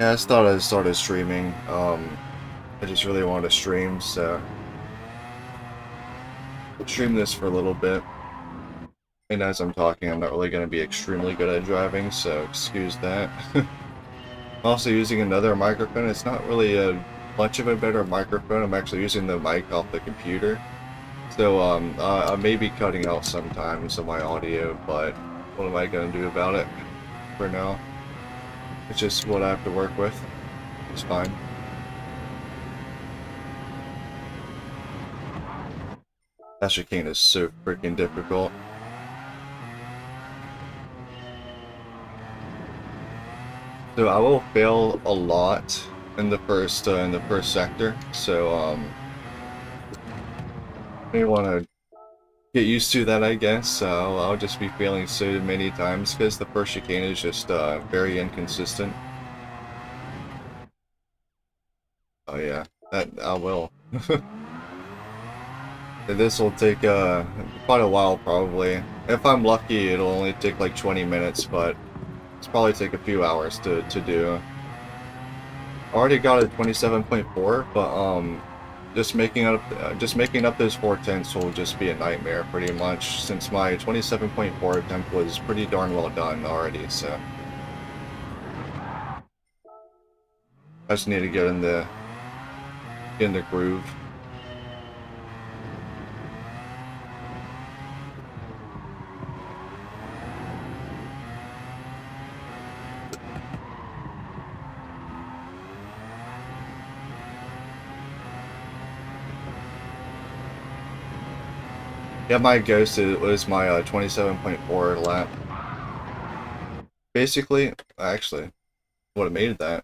Yeah, I just thought I started streaming. I just really wanted to stream, so I'll stream this for a little bit. And as I'm talking, I'm not really going to be extremely good at driving, so excuse that. I'm also using another microphone. It's not really a much of a better microphone. I'm actually using the mic off the computer. So I may be cutting out sometimes of my audio, but what am I going to do about it for now? It's just what I have to work with. It's fine. That chicane is so freaking difficult. So I will fail a lot in the first sector. So may want to get used to that, I guess. I'll just be failing so many times because the first chicane is just very inconsistent. Oh yeah, that I will. This will take quite a while probably. If I'm lucky, it'll only take like 20 minutes, but it's probably take a few hours to do. I already got a 27.4, but just making up those 4 tenths will just be a nightmare pretty much, since my 27.4 attempt was pretty darn well done already. So I just need to get in the groove. Yeah, my ghost was my 27.4 lap. Basically, actually, would have made that.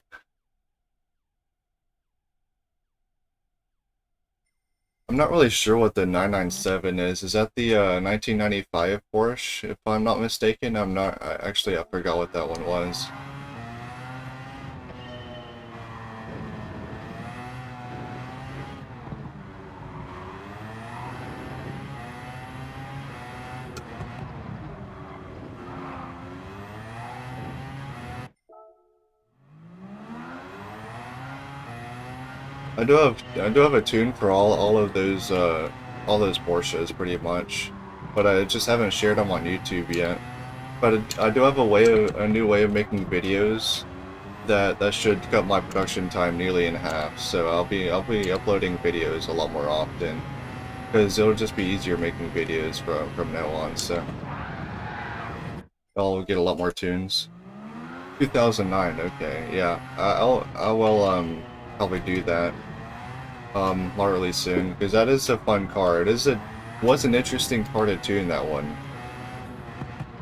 I'm not really sure what the 997 is. Is that the 1995 Porsche? If I'm not mistaken, I'm not. Actually, I forgot what that one was. I do have a tune for all those Porsches pretty much, but I just haven't shared them on YouTube yet. But I do have a new way of making videos that should cut my production time nearly in half. So I'll be uploading videos a lot more often because it'll just be easier making videos from now on. So I'll get a lot more tunes. 2009, okay, yeah, I will probably do that. Really soon, because that is a fun car. Was an interesting car to tune, that one.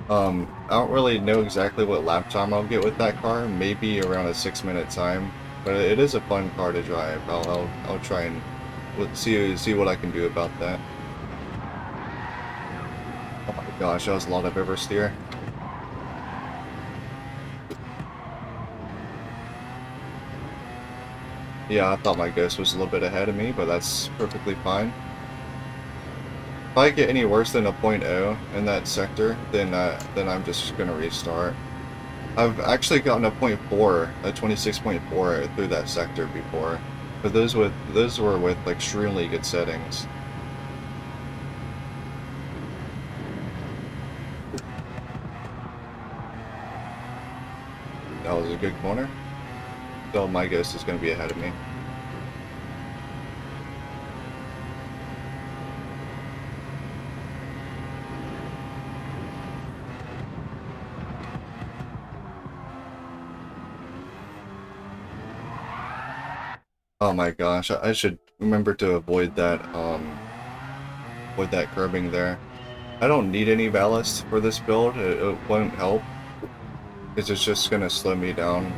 I don't really know exactly what lap time I'll get with that car. Maybe around a 6-minute time, but it is a fun car to drive. I'll try and see what I can do about that. Oh my gosh, that was a lot of oversteer. Yeah, I thought my ghost was a little bit ahead of me, but that's perfectly fine. If I get any worse than a .0 in that sector, then I'm just gonna restart. I've actually gotten a .4, a 26.4 through that sector before, but those were with like extremely good settings. That was a good corner. So my ghost is gonna be ahead of me. Oh my gosh, I should remember to avoid that curbing there. I don't need any ballast for this build. It won't help because it's just gonna slow me down.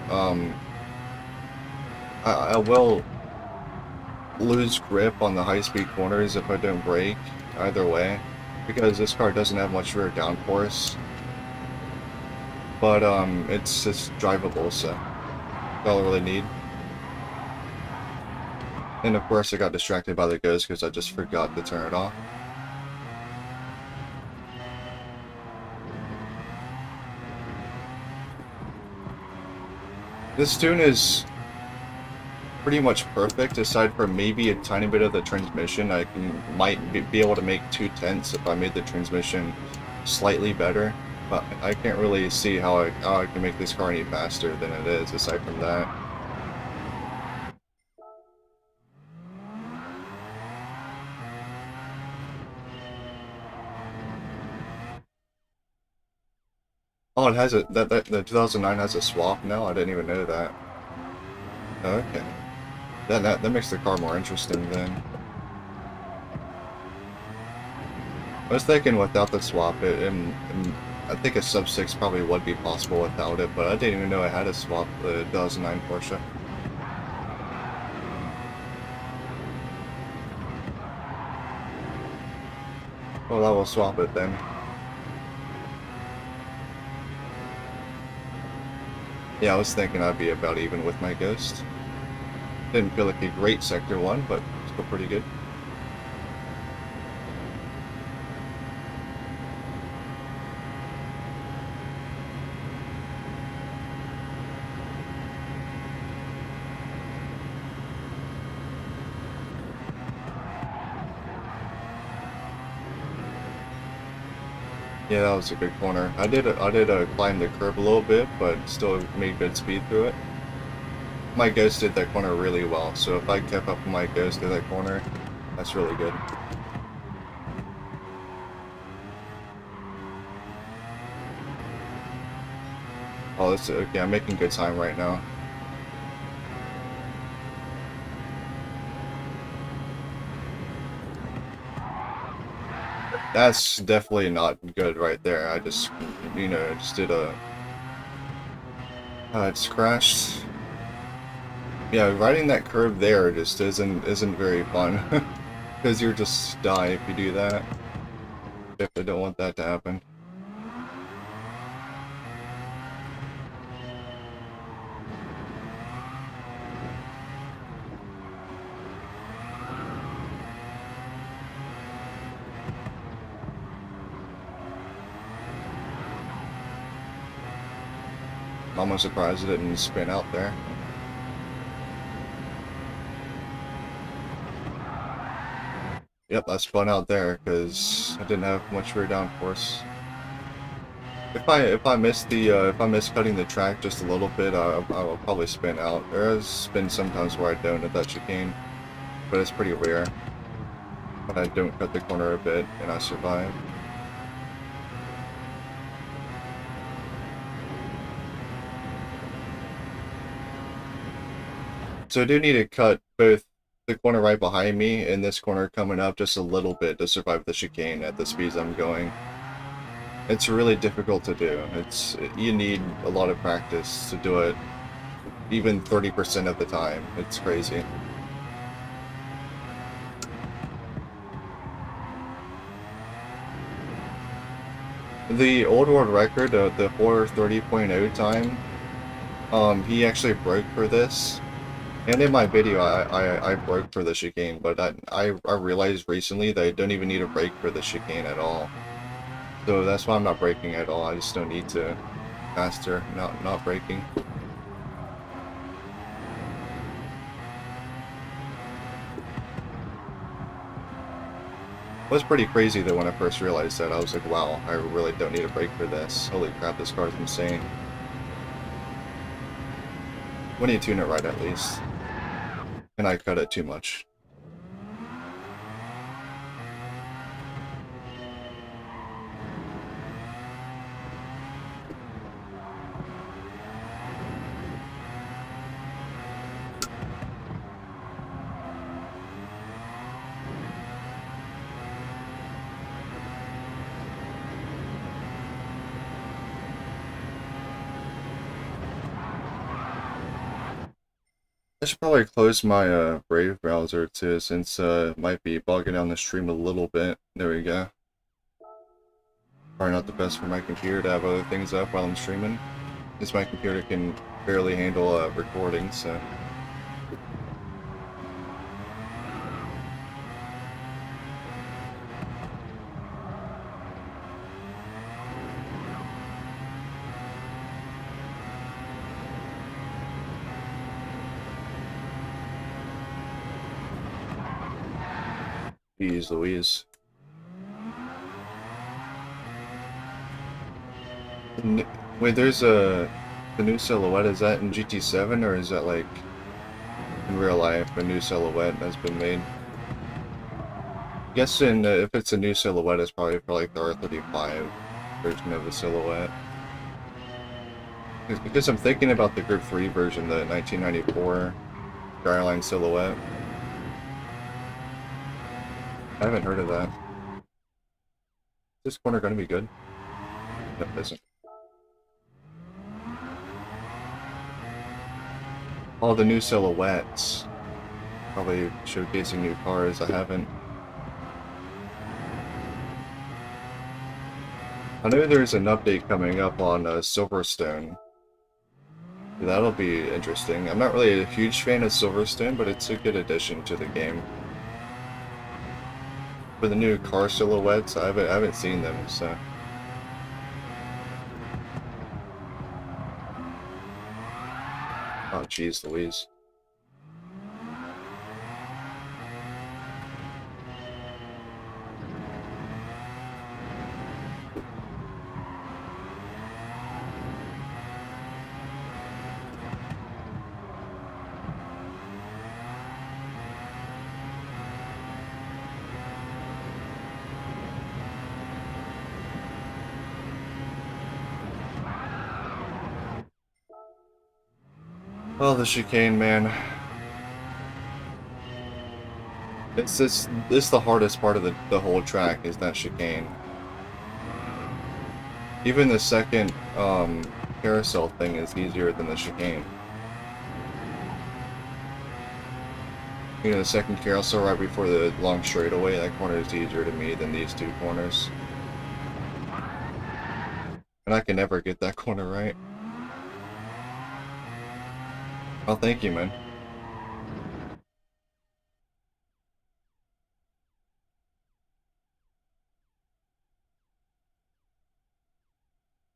I will lose grip on the high-speed corners if I don't brake, either way, because this car doesn't have much rear downforce. But it's just drivable, so that's all I really need. And of course I got distracted by the ghost because I just forgot to turn it off. This tune is pretty much perfect, aside from maybe a tiny bit of the transmission. I might be able to make 2/10 if I made the transmission slightly better, but I can't really see how I can make this car any faster than it is, aside from that. Oh, it has the 2009 has a swap now? I didn't even know that. Okay. That makes the car more interesting then. I was thinking without the swap, and I think a sub 6 probably would be possible without it, but I didn't even know it had a swap, the 2009 Porsche. Well, I will swap it then. Yeah, I was thinking I'd be about even with my Ghost. Didn't feel like a great Sector 1, but still pretty good. Yeah, that was a good corner. I did climb the curb a little bit, but still made good speed through it. My Ghost did that corner really well, so if I kept up with my Ghost through that corner, that's really good. Oh, this okay. I'm making good time right now. That's definitely not good right there. I just, just did a... I just crashed. Yeah, riding that curve there just isn't very fun. Because you're just die if you do that. Definitely don't want that to happen. I'm almost surprised it didn't spin out there. Yep, I spun out there because I didn't have much rear downforce. If I miss cutting the track just a little bit, I will probably spin out. There has been sometimes where I don't at that chicane, but it's pretty rare. When I don't cut the corner a bit and I survive. So I do need to cut both the corner right behind me and this corner coming up just a little bit to survive the chicane at the speeds I'm going. It's really difficult to do. You need a lot of practice to do it, even 30% of the time. It's crazy. The old world record, the 4:30.0 time, he actually broke for this. And in my video, I broke for the chicane, but I realized recently that I don't even need a brake for the chicane at all. So that's why I'm not braking at all. I just don't need to faster, not braking. It was pretty crazy though when I first realized that. I was like, wow, I really don't need a brake for this. Holy crap, this car's insane. When you tune it right at least. And I cut it too much. I should probably close my Brave browser too, since it might be bogging down the stream a little bit. There we go. Probably not the best for my computer to have other things up while I'm streaming, since my computer can barely handle recording, so... Jeez Louise. Wait, there's the new silhouette. Is that in GT7 or is that like in real life a new silhouette has been made? Guessing if it's a new silhouette, it's probably for like the R35 version of the silhouette. Because I'm thinking about the Group 3 version, the 1994 Skyline silhouette. I haven't heard of that. Is this corner going to be good? No, it isn't. All the new silhouettes. Probably showcasing new cars. I haven't. I know there's an update coming up on Silverstone. That'll be interesting. I'm not really a huge fan of Silverstone, but it's a good addition to the game. For the new car silhouettes, I haven't seen them, so. Oh, jeez Louise. Oh, the chicane, man. It's the hardest part of the whole track is that chicane. Even the second carousel thing is easier than the chicane. You know, the second carousel right before the long straightaway, that corner is easier to me than these two corners. And I can never get that corner right. Oh, thank you, man.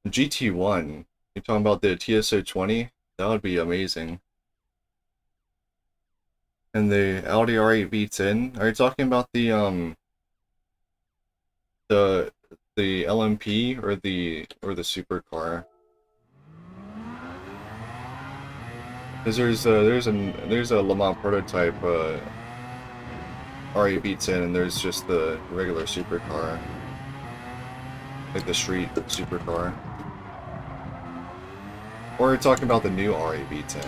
GT1, you're talking about the TSO20? That would be amazing. And the Audi R8 V10? Are you talking about the the LMP or the supercar? Because there's a Le Mans prototype R8 V10 and there's just the regular supercar. Like the street supercar. Or you're talking about the new R8 V10.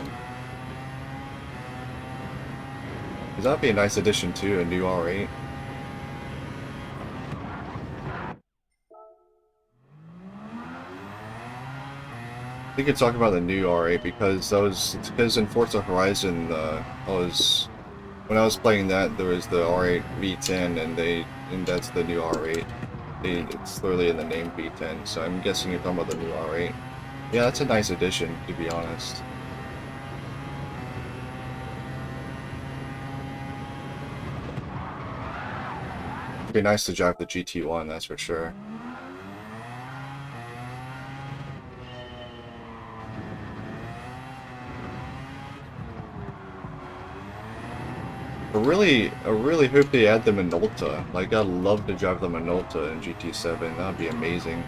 Because that'd be a nice addition too, a new R8. I think you're talking about the new R8 because in Forza Horizon, when I was playing that, there was the R8 V10 and that's the new R8. It's literally in the name V10, so I'm guessing you're talking about the new R8. Yeah, that's a nice addition, to be honest. It'd be nice to drive the GT1, that's for sure. I really hope they add the Minolta. Like, I'd love to drive the Minolta in GT7. That'd be amazing.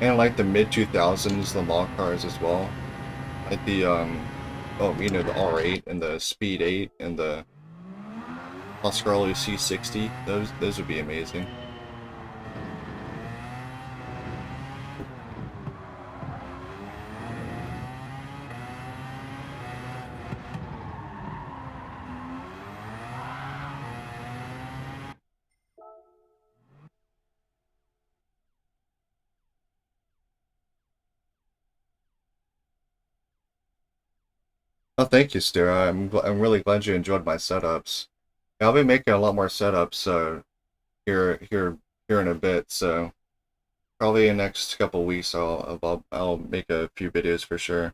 And like the mid-2000s Le Mans cars as well. Like the, you know, the R8 and the Speed 8 and the Pasquarello C60. Those would be amazing. Oh, thank you, Stira. I'm really glad you enjoyed my setups. Yeah, I'll be making a lot more setups here in a bit. So probably in the next couple weeks, I'll make a few videos for sure.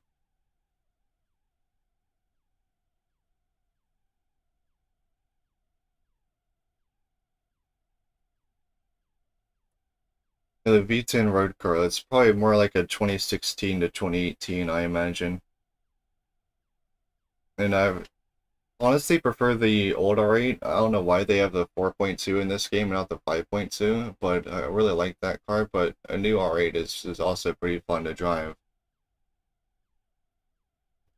The V10 road car, that's probably more like a 2016 to 2018, I imagine. And honestly prefer the old R8. I don't know why they have the 4.2 in this game and not the 5.2, but I really like that car. But a new R8 is also pretty fun to drive.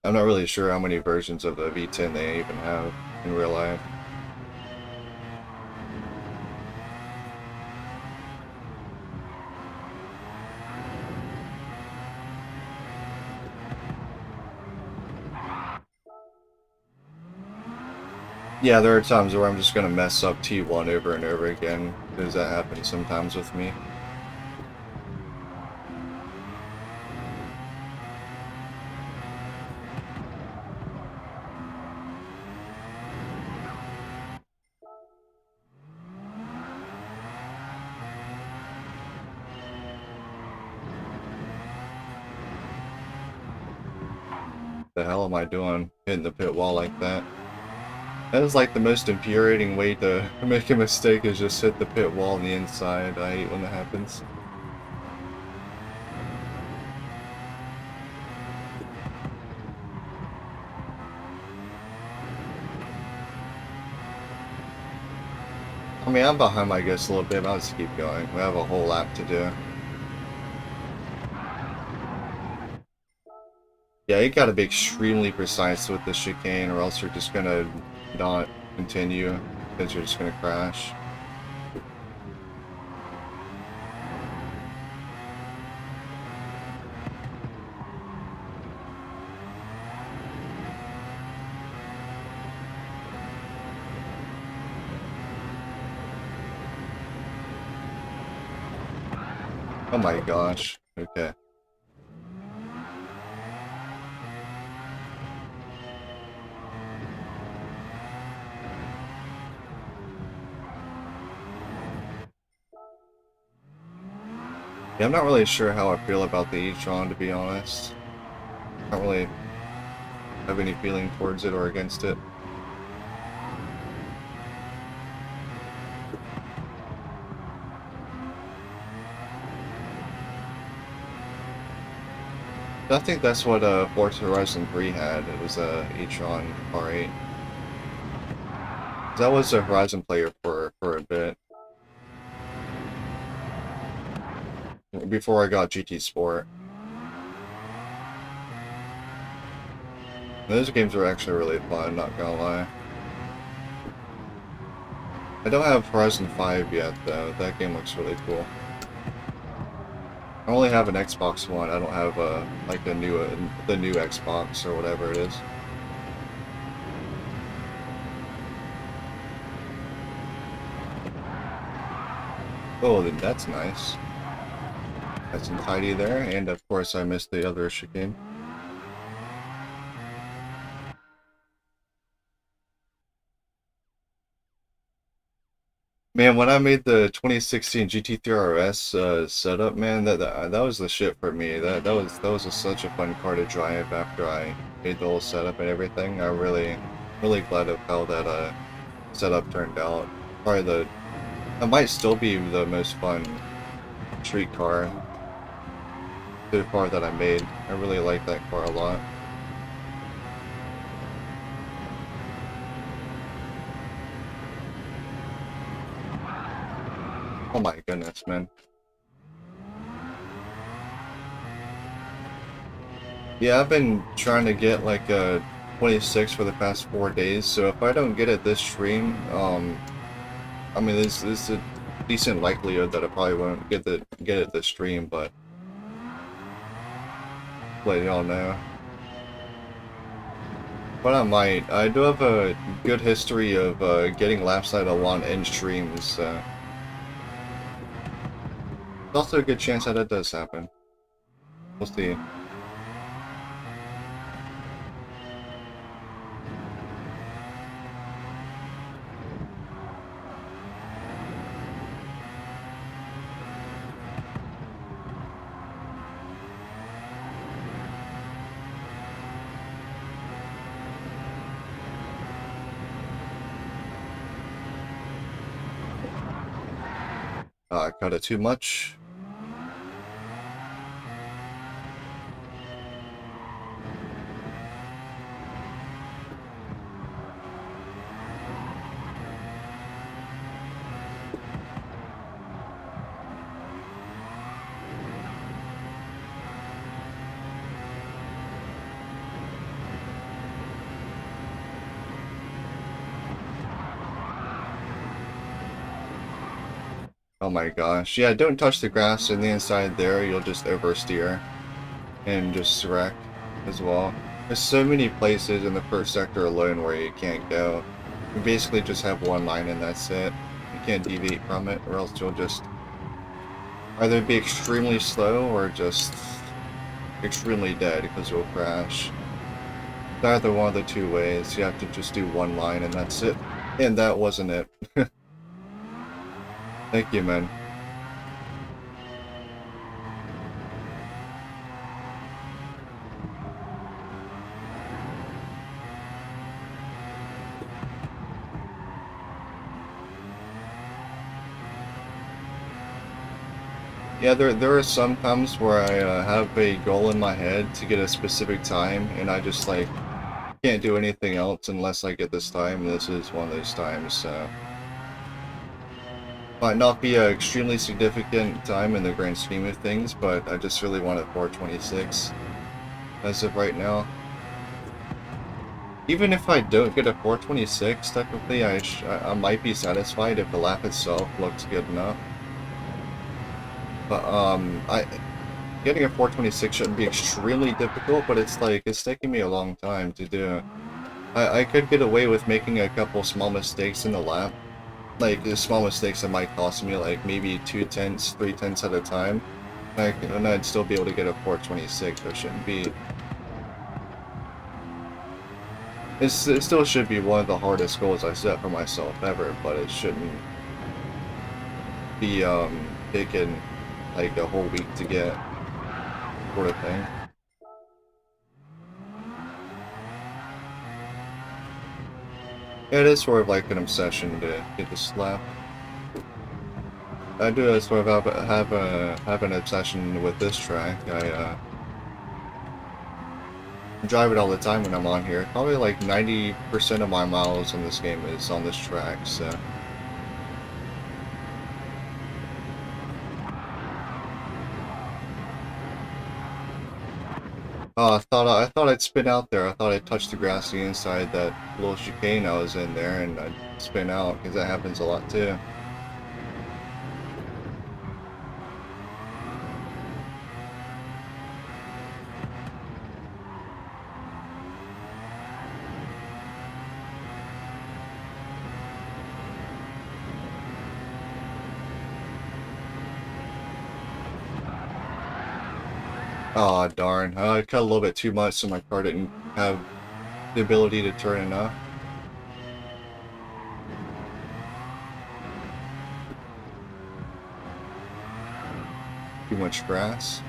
I'm not really sure how many versions of the V10 they even have in real life. Yeah, there are times where I'm just gonna mess up T1 over and over again, because that happens sometimes with me. The hell am I doing hitting the pit wall like that? That is like the most infuriating way to make a mistake, is just hit the pit wall on the inside. I hate when that happens. I mean, I'm behind my guess a little bit, but I'll just keep going. We have a whole lap to do. Yeah, you gotta be extremely precise with the chicane, or else you're just gonna not continue, because you're just gonna crash. Oh my gosh. Okay. Yeah, I'm not really sure how I feel about the e-tron, to be honest. I don't really have any feeling towards it or against it. I think that's what Forza Horizon 3 had. It was a e-tron R8. That was a Horizon player for a bit. Before I got GT Sport. Those games were actually really fun, not gonna lie. I don't have Horizon 5 yet, though. That game looks really cool. I only have an Xbox One. I don't have like the new Xbox or whatever it is. Oh, then that's nice. That's some tidy there, and of course I missed the other chicane. Man, when I made the 2016 GT3 RS setup, man, that was the shit for me. That was such a fun car to drive after I made the whole setup and everything. I'm really glad of how that setup turned out. Probably it might still be the most fun street car so far that I made. I really like that car a lot. Oh my goodness, man. Yeah, I've been trying to get like a 26 for the past 4 days, so if I don't get it this stream, I mean, there's a decent likelihood that I probably won't get it this stream, but let y'all know. But I might. I do have a good history of getting laps out of one in streams, so there's also a good chance that it does happen. We'll see. I cut it too much. Oh my gosh. Yeah, don't touch the grass in the inside there. You'll just oversteer and just wreck as well. There's so many places in the first sector alone where you can't go. You basically just have one line and that's it. You can't deviate from it, or else you'll just either be extremely slow or just extremely dead because you'll crash. It's either one of the two ways. You have to just do one line and that's it. And that wasn't it. Thank you, man. Yeah, there are some times where I have a goal in my head to get a specific time, and I just like can't do anything else unless I get this time. This is one of those times, so might not be an extremely significant time in the grand scheme of things, but I just really want a 426 as of right now. Even if I don't get a 426, technically I might be satisfied if the lap itself looks good enough. But getting a 426 shouldn't be extremely difficult, but it's like it's taking me a long time to do. I could get away with making a couple small mistakes in the lap, like the small mistakes that might cost me like maybe 2/10, 3/10 at a time, and I'd still be able to get a 426. It shouldn't be. It still should be one of the hardest goals I set for myself ever, but it shouldn't be taking like a whole week to get, sort of thing. It is sort of like an obsession to get the slap. I do sort of have an obsession with this track. I drive it all the time when I'm on here. Probably like 90% of my miles in this game is on this track, so. Oh, I thought I'd spin out there. I thought I'd touch the grassy inside that little chicane I was in there, and I'd spin out, because that happens a lot too. Aw, darn. I cut a little bit too much so my car didn't have the ability to turn enough. Too much grass.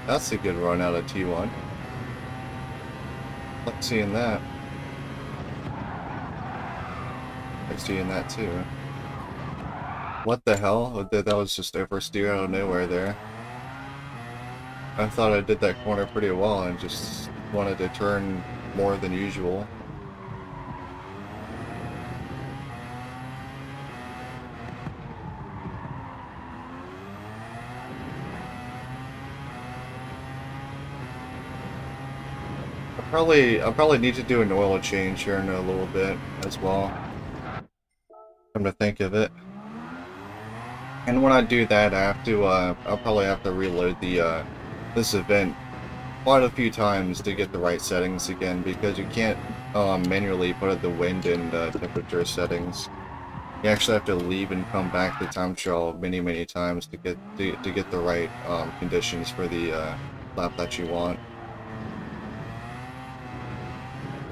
That's a good run out of T1. Like seeing that. Like seeing that too. What the hell? That was just oversteer out of nowhere there. I thought I did that corner pretty well and just wanted to turn more than usual. I'll probably need to do an oil change here in a little bit as well. Come to think of it. And when I do that, I have to I'll probably have to reload the this event quite a few times to get the right settings again, because you can't manually put the wind and temperature settings. You actually have to leave and come back to time trial many times to get the right conditions for the lap that you want.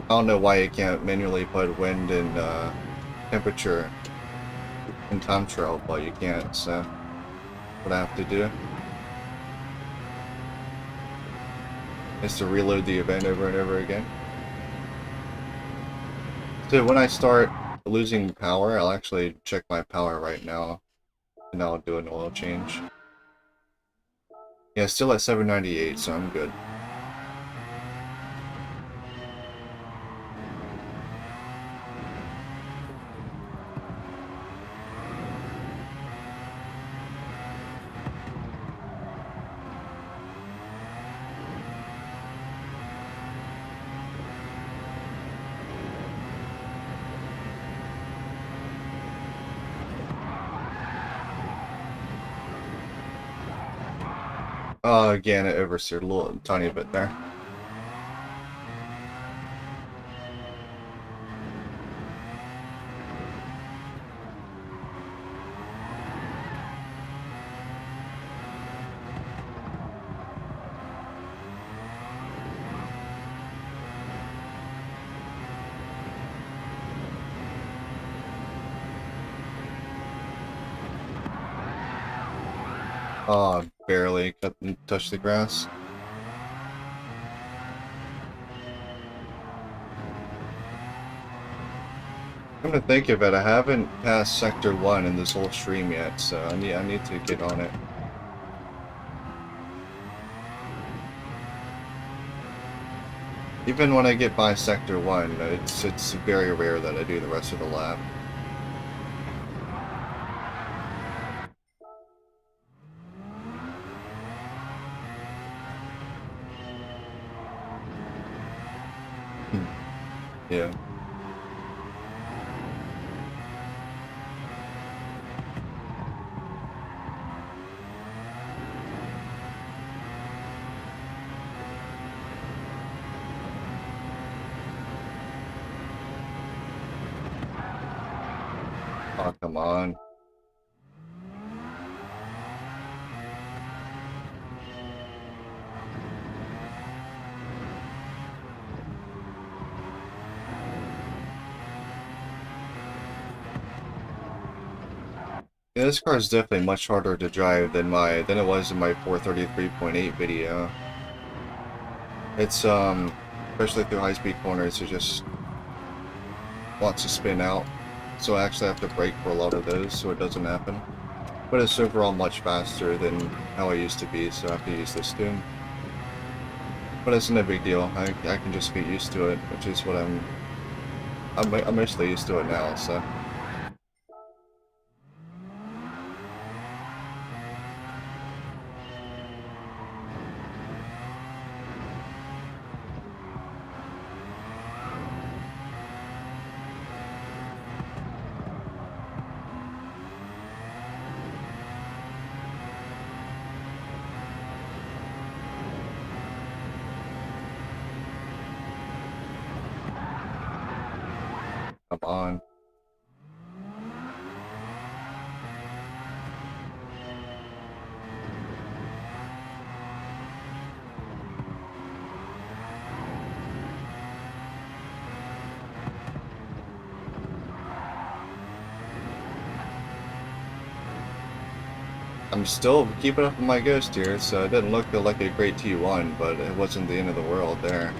I don't know why you can't manually put wind and temperature in time trial, but you can't, so what I have to do is to reload the event over and over again. So when I start losing power, I'll actually check my power right now, and I'll do an oil change. Yeah, still at 798, so I'm good. Again, it oversteered a little tiny bit there. Barely touched the grass. Come to think of it, I haven't passed Sector 1 in this whole stream yet, so I need to get on it. Even when I get by Sector 1, it's very rare that I do the rest of the lap. Yeah. Oh, come on. Yeah, this car is definitely much harder to drive than it was in my 433.8 video. It's especially through high-speed corners, it just wants to spin out. So I actually have to brake for a lot of those so it doesn't happen. But it's overall much faster than how I used to be, so I have to use this tune. But it's no big deal. I can just get used to it, which is what I'm mostly used to it now, so. Come on. I'm still keeping up with my ghost here, so it didn't look like a great T1, but it wasn't the end of the world there.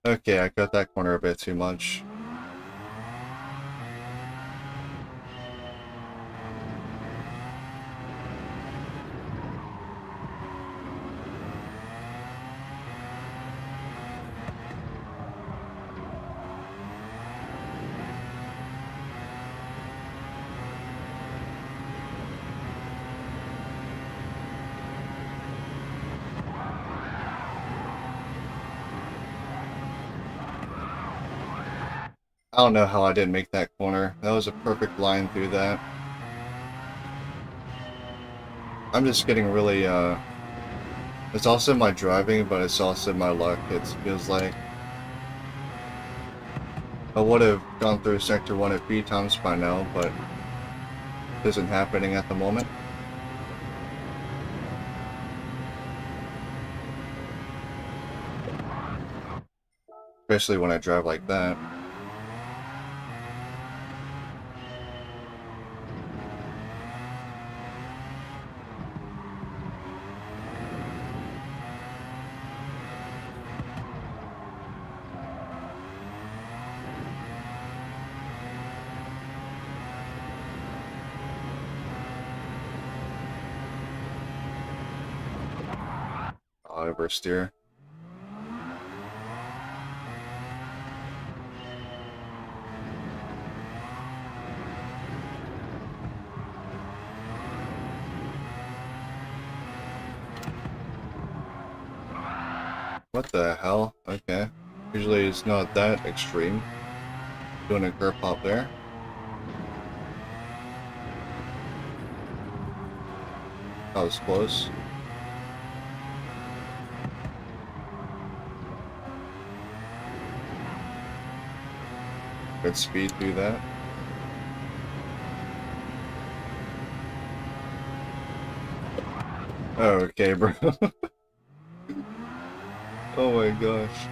Okay, I cut that corner a bit too much. I don't know how I didn't make that corner. That was a perfect line through that. I'm just getting really, it's also my driving, but it's also my luck. It feels like I would have gone through Sector 1 a few times by now, but it isn't happening at the moment. Especially when I drive like that. oversteer. What the hell? Okay. Usually it's not that extreme. Doing a curb pop there. That was close. Good speed through that. Okay, bro. Oh my gosh.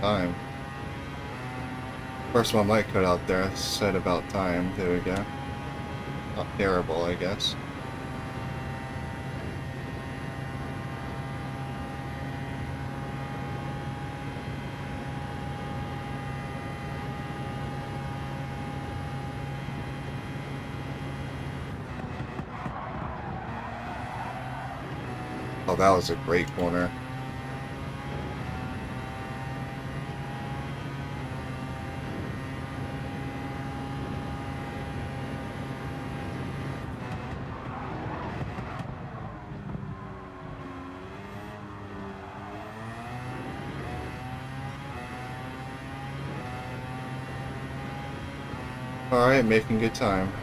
Time. First one might cut out there. I said about time. There we go. Not terrible, I guess. Oh, that was a great corner. Alright, making good time.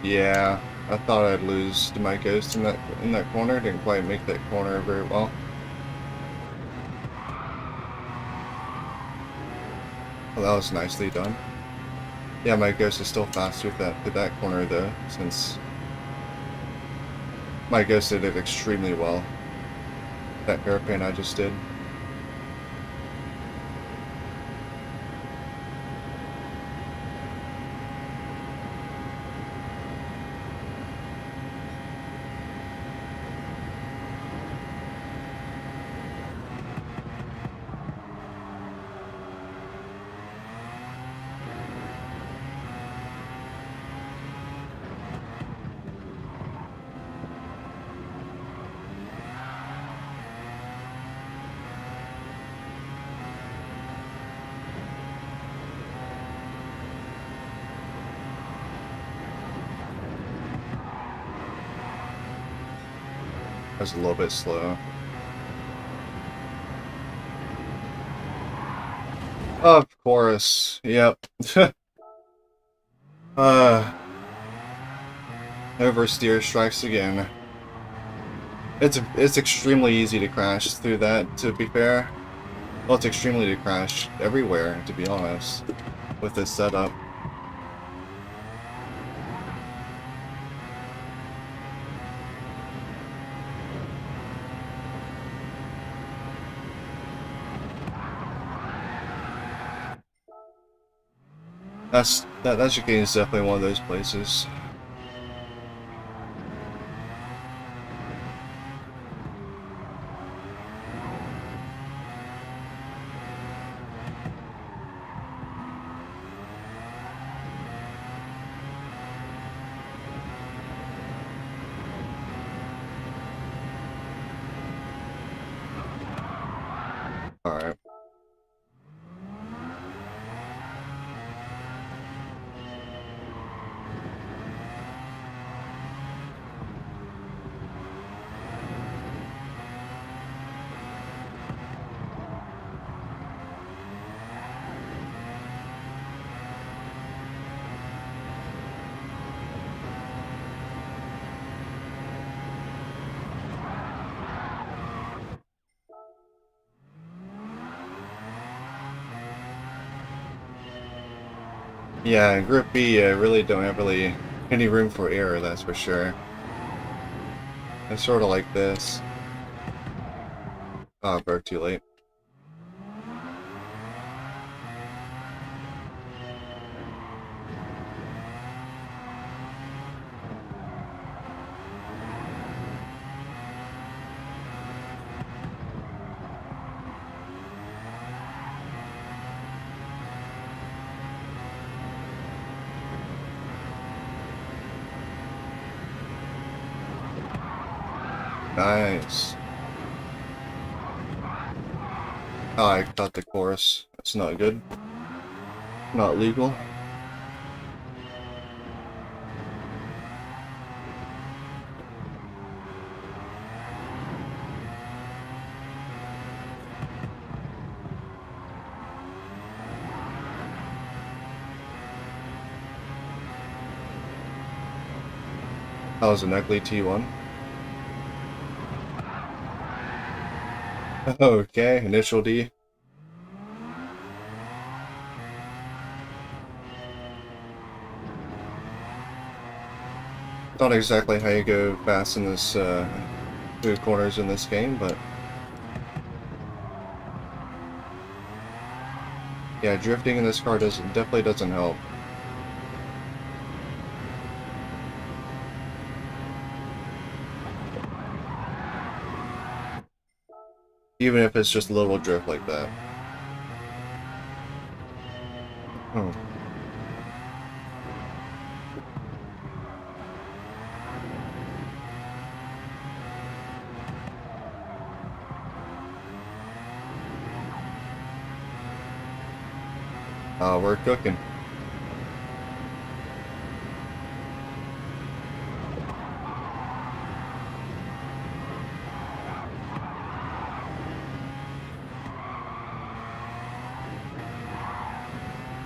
Yeah, I thought I'd lose to my ghost in that corner. Didn't quite make that corner very well. Well, that was nicely done. Yeah, my ghost is still faster to that corner though, since my ghost did it extremely well. That hairpin I just did. I was a little bit slow. Of course, yep. Oversteer strikes again. It's extremely easy to crash through that, to be fair. Well, it's extremely to crash everywhere, to be honest, with this setup. That chicane is definitely one of those places. Alright. Yeah, in Group B, I really don't have any room for error, that's for sure. It's sort of like this. Oh, I broke too late. Nice. Oh, I cut the course. That's not good. Not legal. That was an ugly T1. Okay, initial D. Not exactly how you go fast in this, through corners in this game, but... yeah, drifting in this car definitely doesn't help. Even if it's just a little drift like that. Oh. We're cooking.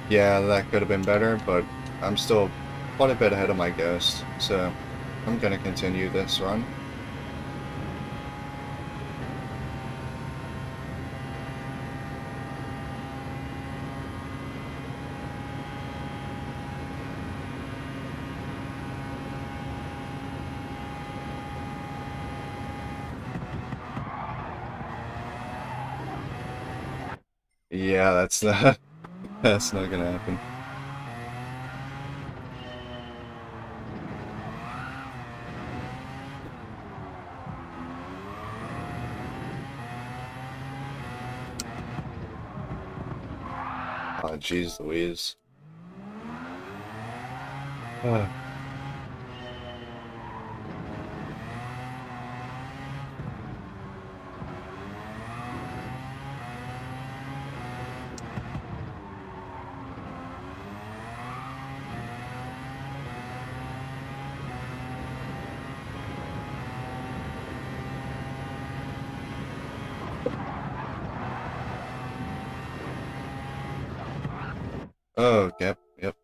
Yeah, that could have been better, but I'm still quite a bit ahead of my ghost, so I'm gonna continue this run. Yeah, that's not that's not gonna happen. Oh, jeez Louise. Oh, yep, yep.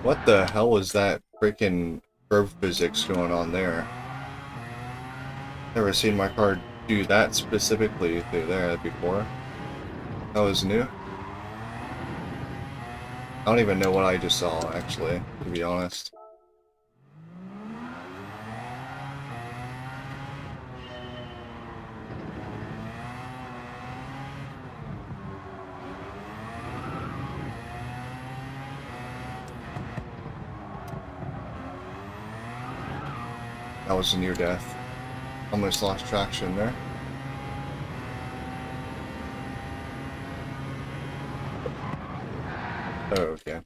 What the hell was that freaking curve physics going on there? Never seen my car do that specifically through there before. That was new. I don't even know what I just saw, actually, to be honest. That was a near death. Almost lost traction there. Oh, okay.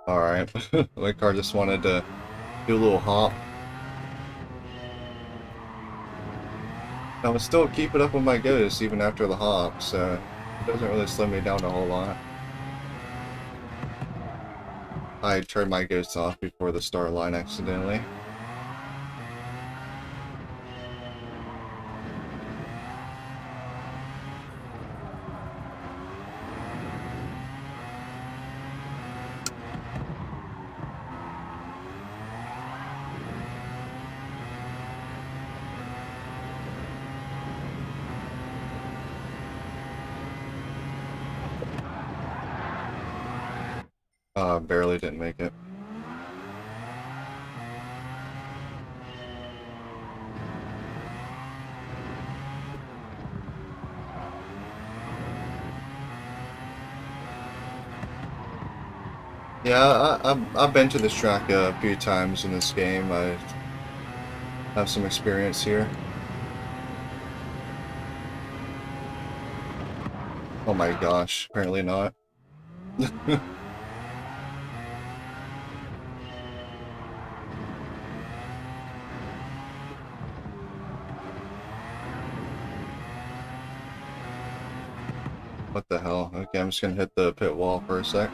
Alright. My car just wanted to do a little hop. I was still keeping up with my ghost even after the hop, so it doesn't really slow me down a whole lot. I turned my ghost off before the start line accidentally. Barely didn't make it. Yeah, I've been to this track a few times in this game. I have some experience here. Oh my gosh, apparently not. What the hell? Okay, I'm just gonna hit the pit wall for a sec.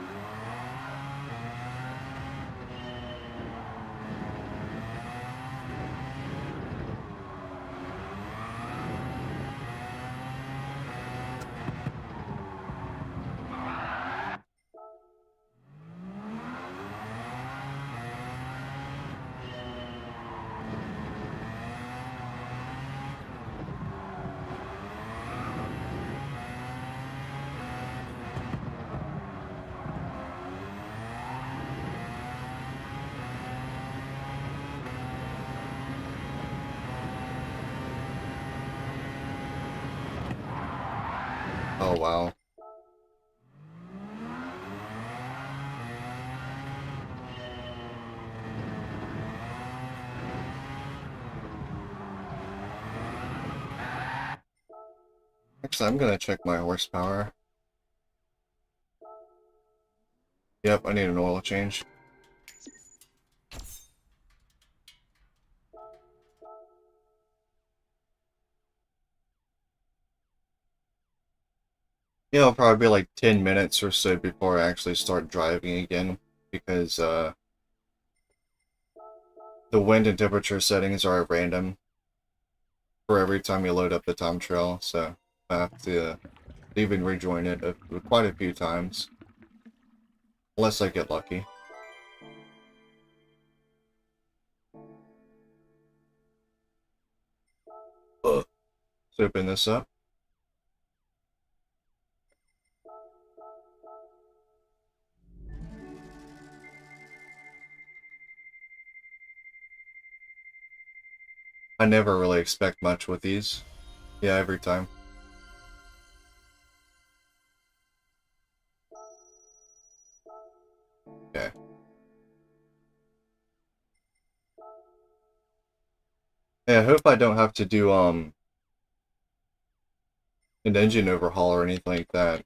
Oh wow. Actually, I'm gonna check my horsepower. Yep, I need an oil change. Yeah, it'll probably be like 10 minutes or so before I actually start driving again, because the wind and temperature settings are at random for every time you load up the time trail, so I have to even rejoin it quite a few times, unless I get lucky. Let's open this up. I never really expect much with these. Yeah, every time. Okay. Yeah, I hope I don't have to do an engine overhaul or anything like that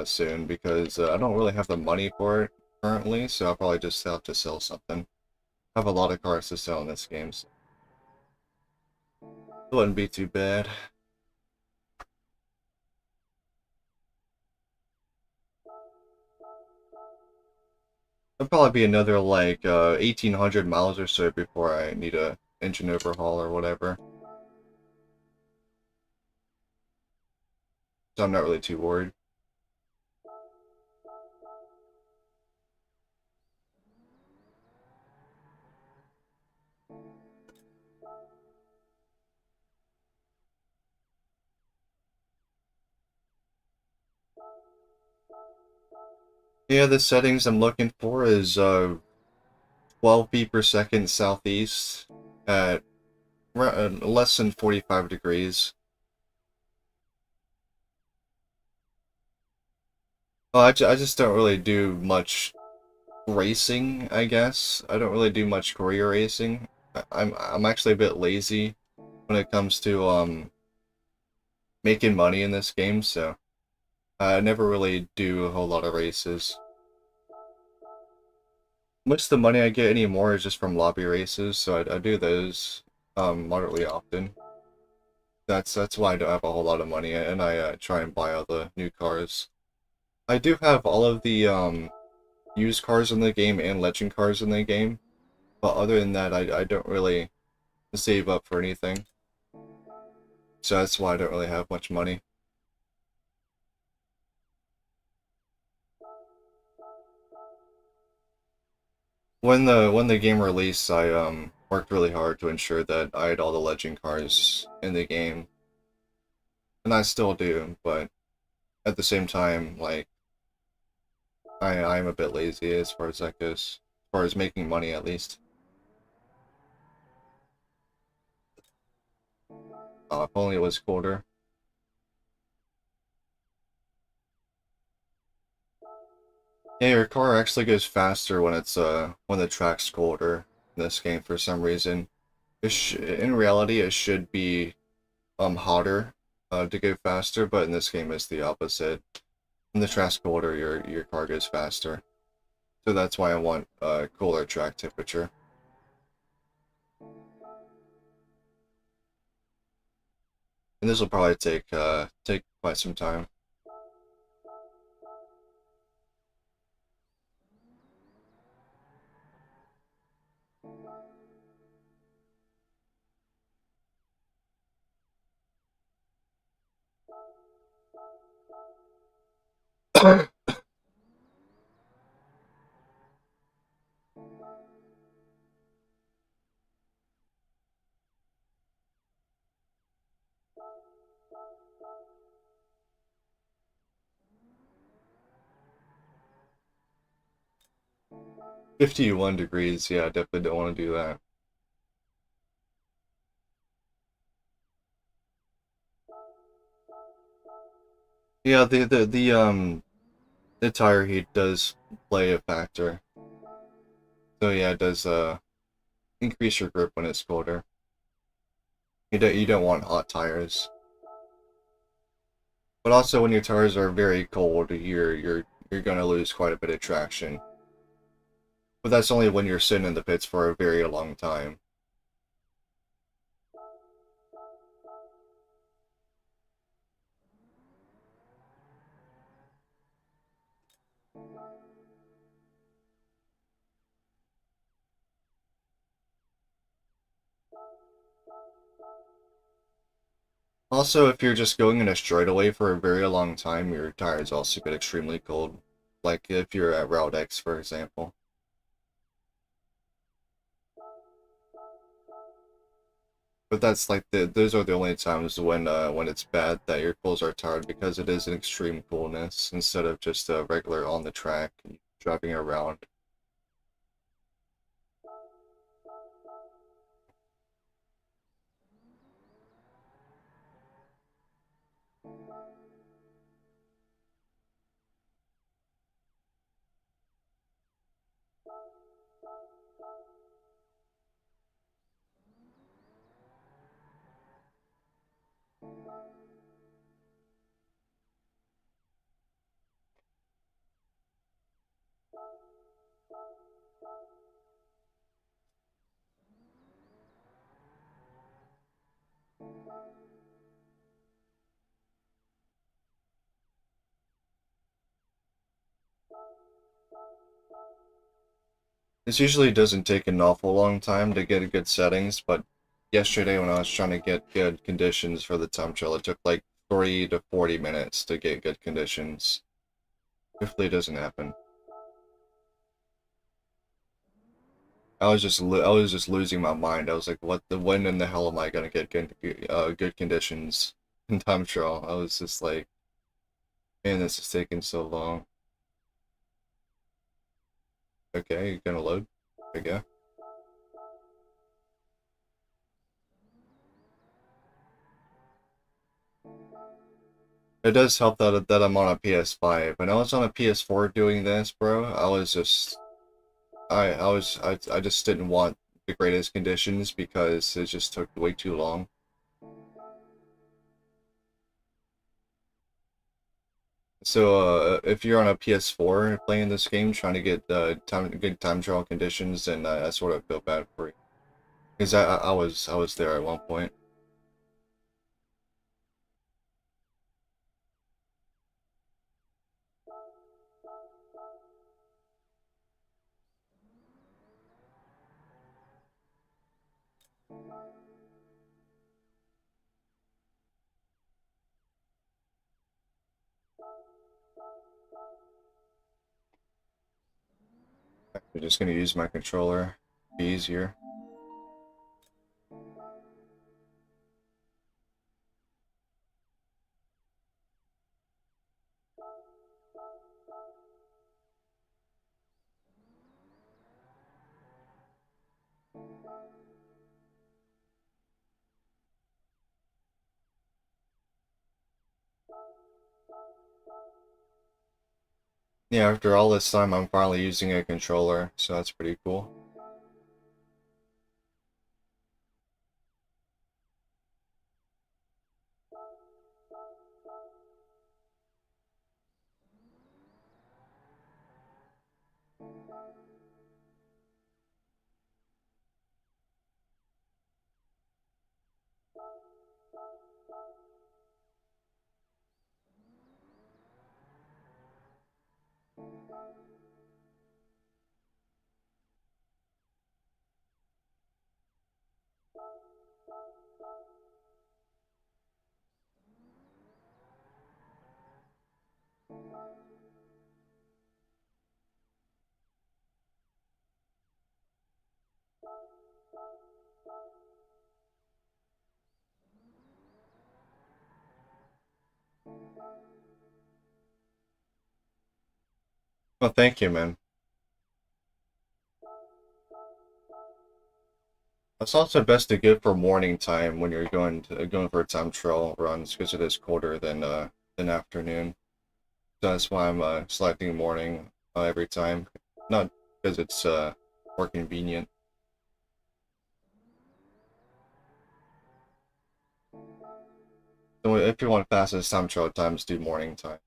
soon, because I don't really have the money for it currently, so I'll probably just have to sell something. I have a lot of cars to sell in this game, so it wouldn't be too bad. It'll probably be another like 1,800 miles or so before I need a engine overhaul or whatever. So I'm not really too worried. Yeah, the settings I'm looking for is 12 feet per second southeast at less than 45 degrees. Oh, I just don't really do much racing, I guess. I don't really do much career racing. I'm actually a bit lazy when it comes to making money in this game, so I never really do a whole lot of races. Most of the money I get anymore is just from lobby races, so I do those moderately often. That's why I don't have a whole lot of money, and I try and buy all the new cars. I do have all of the used cars in the game and legend cars in the game, but other than that, I don't really save up for anything. So that's why I don't really have much money. When the game released, I worked really hard to ensure that I had all the legend cars in the game, and I still do. But at the same time, like I'm a bit lazy as far as that goes, as far as making money at least. If only it was colder. Yeah, your car actually goes faster when it's when the track's colder in this game for some reason. In reality, it should be hotter to go faster, but in this game it's the opposite. When the track's colder, your car goes faster. So that's why I want cooler track temperature. And this will probably take quite some time. 51 degrees, yeah, I definitely don't want to do that. Yeah, the tire heat does play a factor. So yeah, it does increase your grip when it's colder. You don't want hot tires. But also when your tires are very cold, you're gonna lose quite a bit of traction. But that's only when you're sitting in the pits for a very long time. Also, if you're just going in a straightaway for a very long time, your tires also get extremely cold. Like if you're at Route X, for example. But that's like those are the only times when it's bad that your pulls are tired because it is an extreme coolness instead of just a regular on the track driving around. This usually doesn't take an awful long time to get good settings, but yesterday when I was trying to get good conditions for the time trial, it took like 30 to 40 minutes to get good conditions. Hopefully it doesn't happen. I was just losing my mind. I was like, when in the hell am I gonna get good conditions in time trial? I was just like, man, this is taking so long. Okay, you're gonna load. There you go. It does help that I'm on a PS5. When I was on a PS4 doing this, bro, I was just I just didn't want the greatest conditions because it just took way too long. So if you're on a PS4 playing this game, trying to get good time trial conditions, then I sort of feel bad for you because I was there at one point. I'm just gonna use my controller. Be easier. Yeah, after all this time, I'm finally using a controller, so that's pretty cool. Well, thank you, man. That's also best to get for morning time when you're going for time trial runs because it is colder than afternoon. So that's why I'm selecting morning every time, not because it's more convenient. So if you want fastest time trial times, do morning time.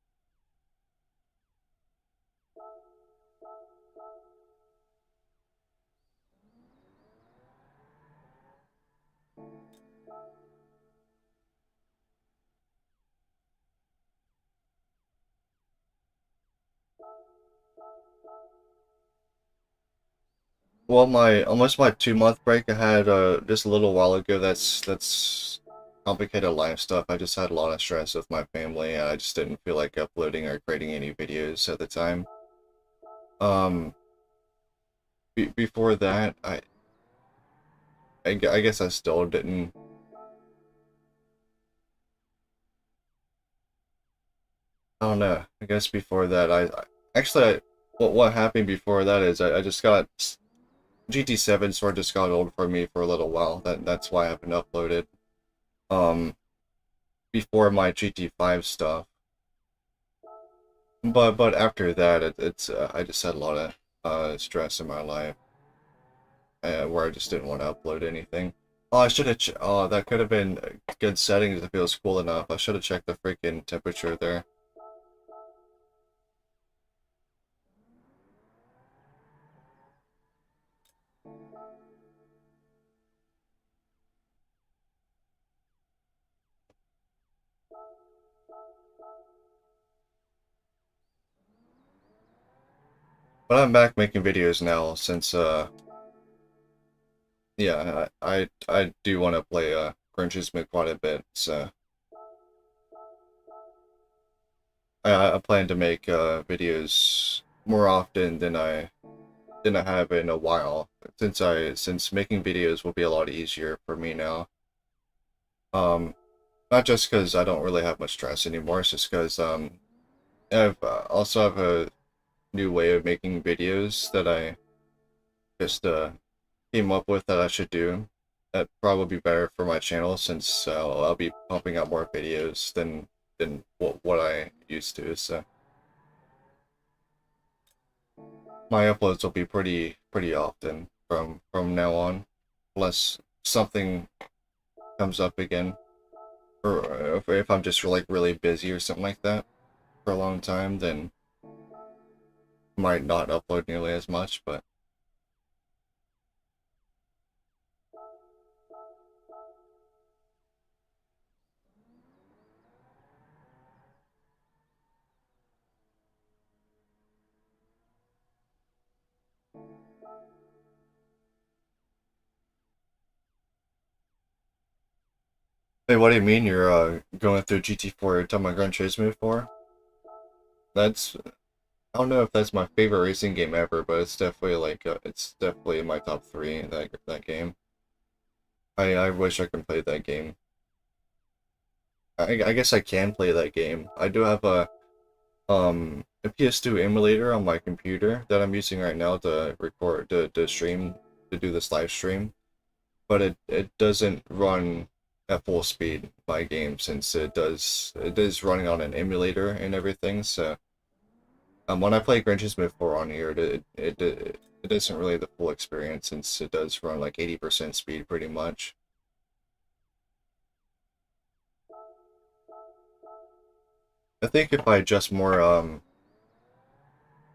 Well, my almost my 2 month break I had just a little while ago. That's complicated life stuff. I just had a lot of stress with my family, and I just didn't feel like uploading or creating any videos at the time. Um, before that, I guess I still didn't. I don't know. I guess before that, actually what happened before that is I just got GT7 sort of just got old for me for a little while. That's why I haven't uploaded. Um, before my GT5 stuff. But after that, it's I just had a lot of stress in my life where I just didn't want to upload anything. Oh, I should have. Oh, that could have been good settings if it was cool enough. I should have checked the freaking temperature there. But I'm back making videos now since yeah, I do want to play Gran Turismo quite a bit. So I plan to make videos more often than I have in a while. Since making videos will be a lot easier for me now. Not just because I don't really have much stress anymore. It's just because I also have a new way of making videos that I just came up with that I should do. That probably be better for my channel since I'll be pumping out more videos than what I used to. So my uploads will be pretty often from now on, unless something comes up again, or if I'm just like really busy or something like that for a long time, then I might not upload nearly as much. But hey, what do you mean you're going through GT4? You're talking about Gran Turismo 4? That's I don't know if that's my favorite racing game ever, but it's definitely like it's definitely in my top three. That game. I wish I could play that game. I guess I can play that game. I do have a PS2 emulator on my computer that I'm using right now to record to stream to do this live stream, but it doesn't run at full speed my game since it is running on an emulator and everything. So when I play Gran Turismo 4 on here, it isn't really the full experience since it does run like 80% speed pretty much. I think if I adjust more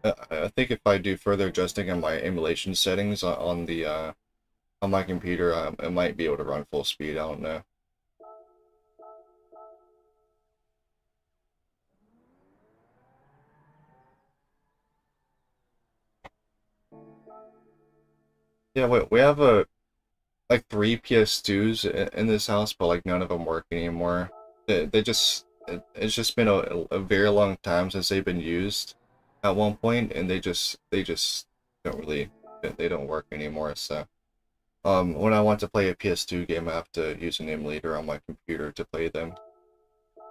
I think if I do further adjusting on my emulation settings on the on my computer, I might be able to run full speed. I don't know. Yeah, we have like three PS2s in this house, but like none of them work anymore. They just it's just been a very long time since they've been used at one point, and they just don't really they don't work anymore. So when I want to play a PS2 game, I have to use an emulator on my computer to play them,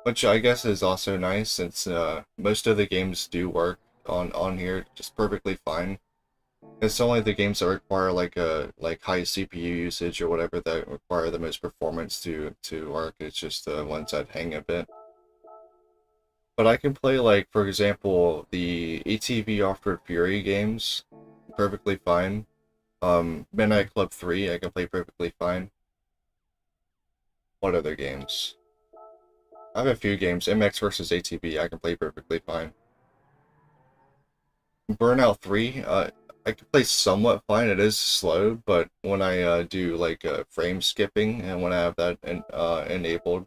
which I guess is also nice since most of the games do work on here just perfectly fine. It's only the games that require like a like high CPU usage or whatever that require the most performance to work. It's just the ones that hang a bit. But I can play like for example the ATV Off-Road Fury games perfectly fine. Midnight Club 3 I can play perfectly fine. What other games? I have a few games. MX versus ATV I can play perfectly fine. Burnout 3, I can play somewhat fine. It is slow, but when I do like frame skipping and when I have that enabled,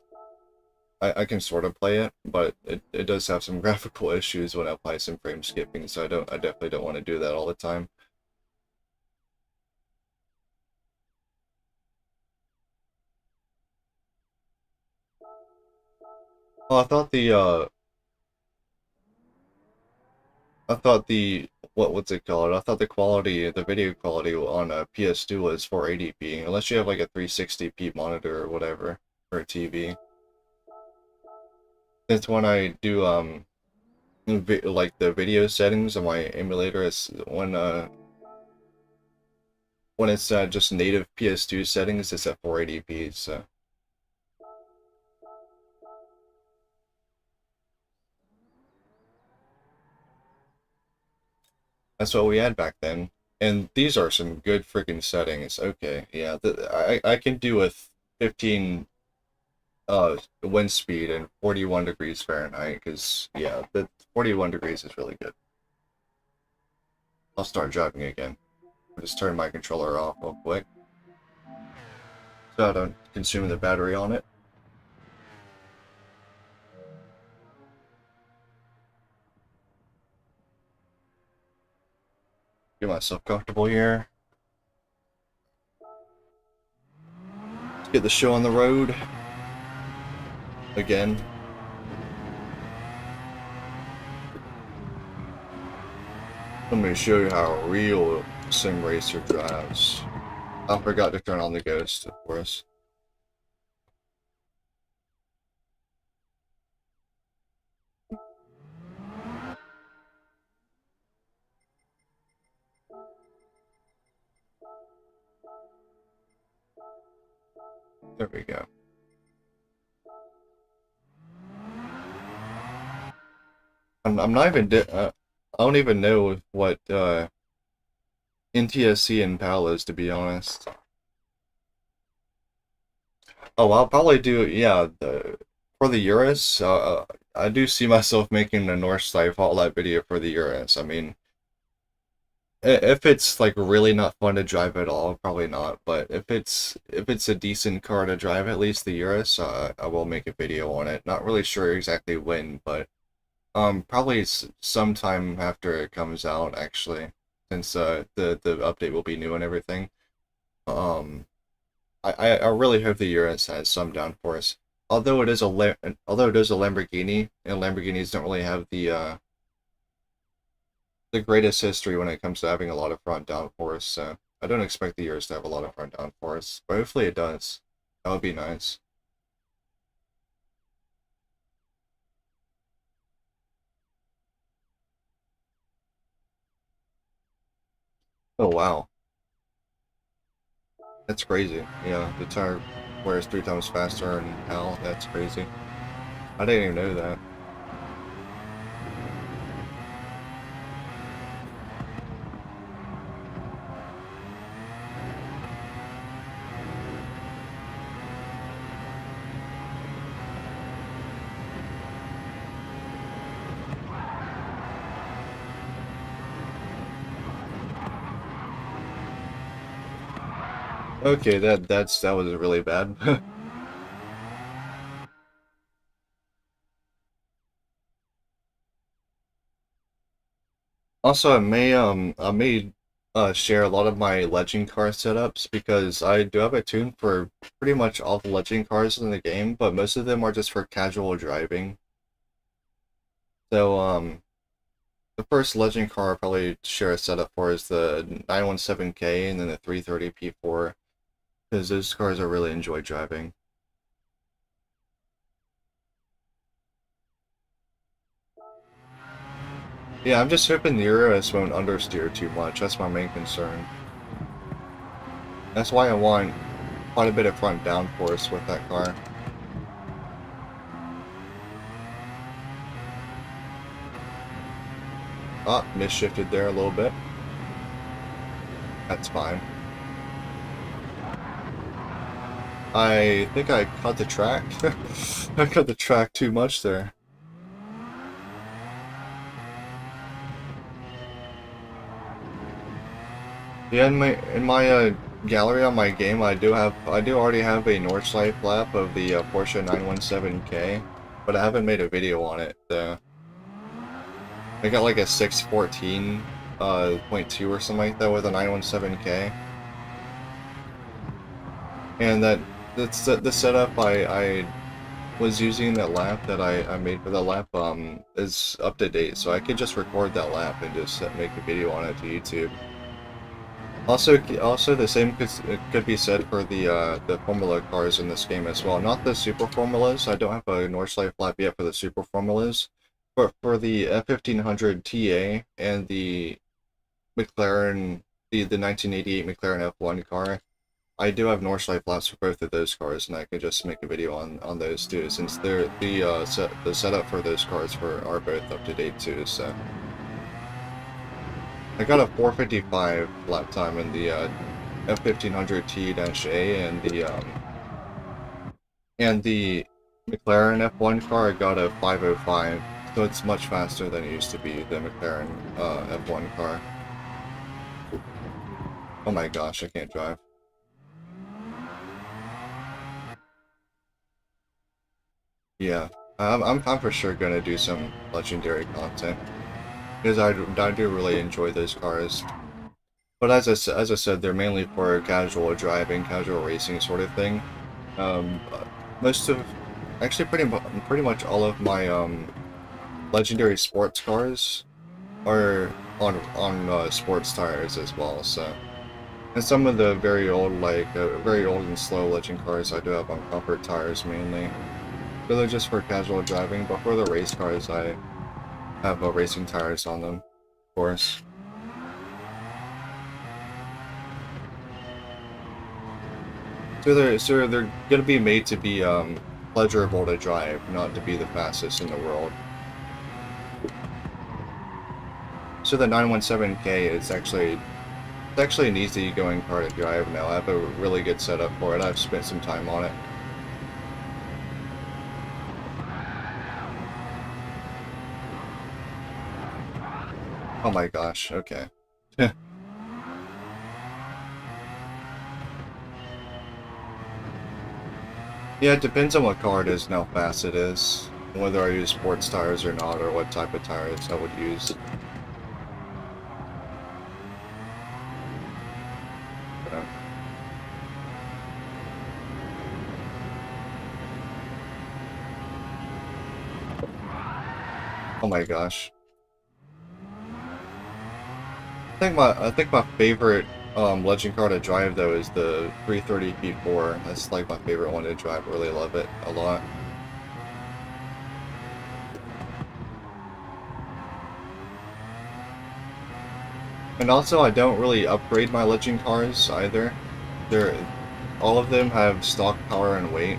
I can sort of play it, but it does have some graphical issues when I apply some frame skipping, so I definitely don't want to do that all the time. Well, I thought the what's it called? I thought the video quality on a PS2 was 480p, unless you have like a 360p monitor or whatever, or a TV. Since when I do like the video settings on my emulator, is when it's just native PS2 settings, it's at 480p. So that's what we had back then. And these are some good freaking settings. Okay, yeah, I can do with 15 wind speed and 41 degrees Fahrenheit because yeah, the 41 degrees is really good. I'll start driving again. I'll just turn my controller off real quick so I don't consume the battery on it. Get myself comfortable here. Let's get the show on the road again. Let me show you how a real sim racer drives. I forgot to turn on the ghost, of course. There we go. I'm not even I don't even know what NTSC and PAL is, to be honest. Oh, I'll probably do, yeah, for the Urus, I do see myself making a Northside Fault video for the Urus. I mean, if it's like really not fun to drive at all, probably not. But if it's a decent car to drive, at least the Urus, I will make a video on it. Not really sure exactly when, but probably sometime after it comes out, actually, since the update will be new and everything. Um, I really hope the Urus has some downforce. Although it is a Lamborghini, and Lamborghinis don't really have the greatest history when it comes to having a lot of front downforce, so I don't expect the Urus to have a lot of front downforce, but hopefully it does. That would be nice. Oh wow, that's crazy. Yeah, the tire wears 3 times faster, and hell, that's crazy. I didn't even know that. Okay, that was really bad. Also, I may share a lot of my legend car setups because I do have a tune for pretty much all the legend cars in the game, but most of them are just for casual driving. So the first legend car I'll probably share a setup for is the 917K and then the 330 P4 because those cars I really enjoy driving. Yeah, I'm just hoping the Urus won't understeer too much. That's my main concern. That's why I want quite a bit of front downforce with that car. Ah, misshifted there a little bit. That's fine. I think I cut the track. I cut the track too much there. Yeah, in my gallery on my game, I do already have a Nordschleife lap of the Porsche 917K, but I haven't made a video on it. I got like a 614 .2 or something like that with a 917K, and that's the setup I was using that lap that I made for the lap is up to date, so I could just record that lap and just make a video on it to YouTube. Also, the same could be said for the Formula cars in this game as well. Not the Super Formulas. I don't have a Nordschleife lap yet for the Super Formulas, but for the F1500 TA and the McLaren, the 1988 McLaren F1 car, I do have Nordschleife laps for both of those cars, and I could just make a video on those too, since the setup for those cars are both up to date too. So. I got a 4:55 lap time in the F1500 T-A and the McLaren F1 car. I got a 5:05, so it's much faster than it used to be, the McLaren F1 car. Oh my gosh, I can't drive. Yeah, I'm for sure gonna do some legendary content because I do really enjoy those cars. But as I said, they're mainly for casual driving, casual racing sort of thing. Most of, actually pretty much all of my legendary sports cars are on sports tires as well. So, and some of the very old very old and slow legend cars I do have on comfort tires mainly. So they're just for casual driving. But for the race cars, I have racing tires on them, of course. So they're gonna be made to be pleasurable to drive, not to be the fastest in the world. So the 917K is actually an easygoing car to drive now. I have a really good setup for it. I've spent some time on it. Oh my gosh, okay. Yeah, it depends on what car it is and how fast it is. Whether I use sports tires or not, or what type of tires I would use. Uh, oh my gosh. I think my favorite legend car to drive though is the 330 P4. That's like my favorite one to drive. I really love it a lot. And also, I don't really upgrade my legend cars either. All of them have stock power and weight.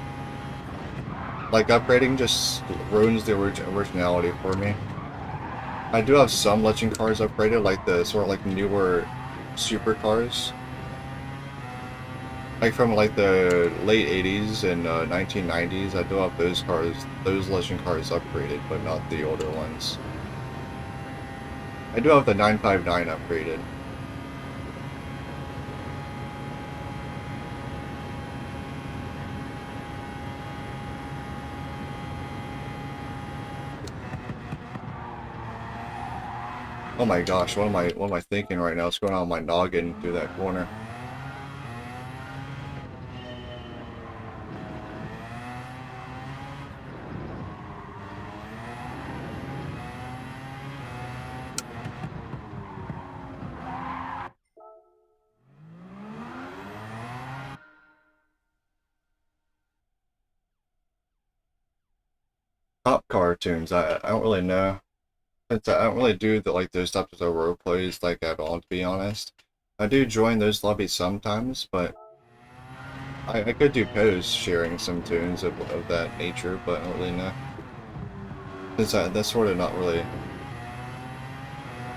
Like upgrading just ruins the originality for me. I do have some legend cars upgraded, like the sort of like newer supercars. Like from like the late 80s and 1990s, I do have those legend cars upgraded, but not the older ones. I do have the 959 upgraded. Oh my gosh, what am I thinking right now? What's going on with my noggin through that corner? Top car tunes, I don't really know. Since I don't really do like those types of role plays like at all, to be honest. I do join those lobbies sometimes, but I could do posts sharing some tunes of that nature, but I don't really know. Since that's sort of not really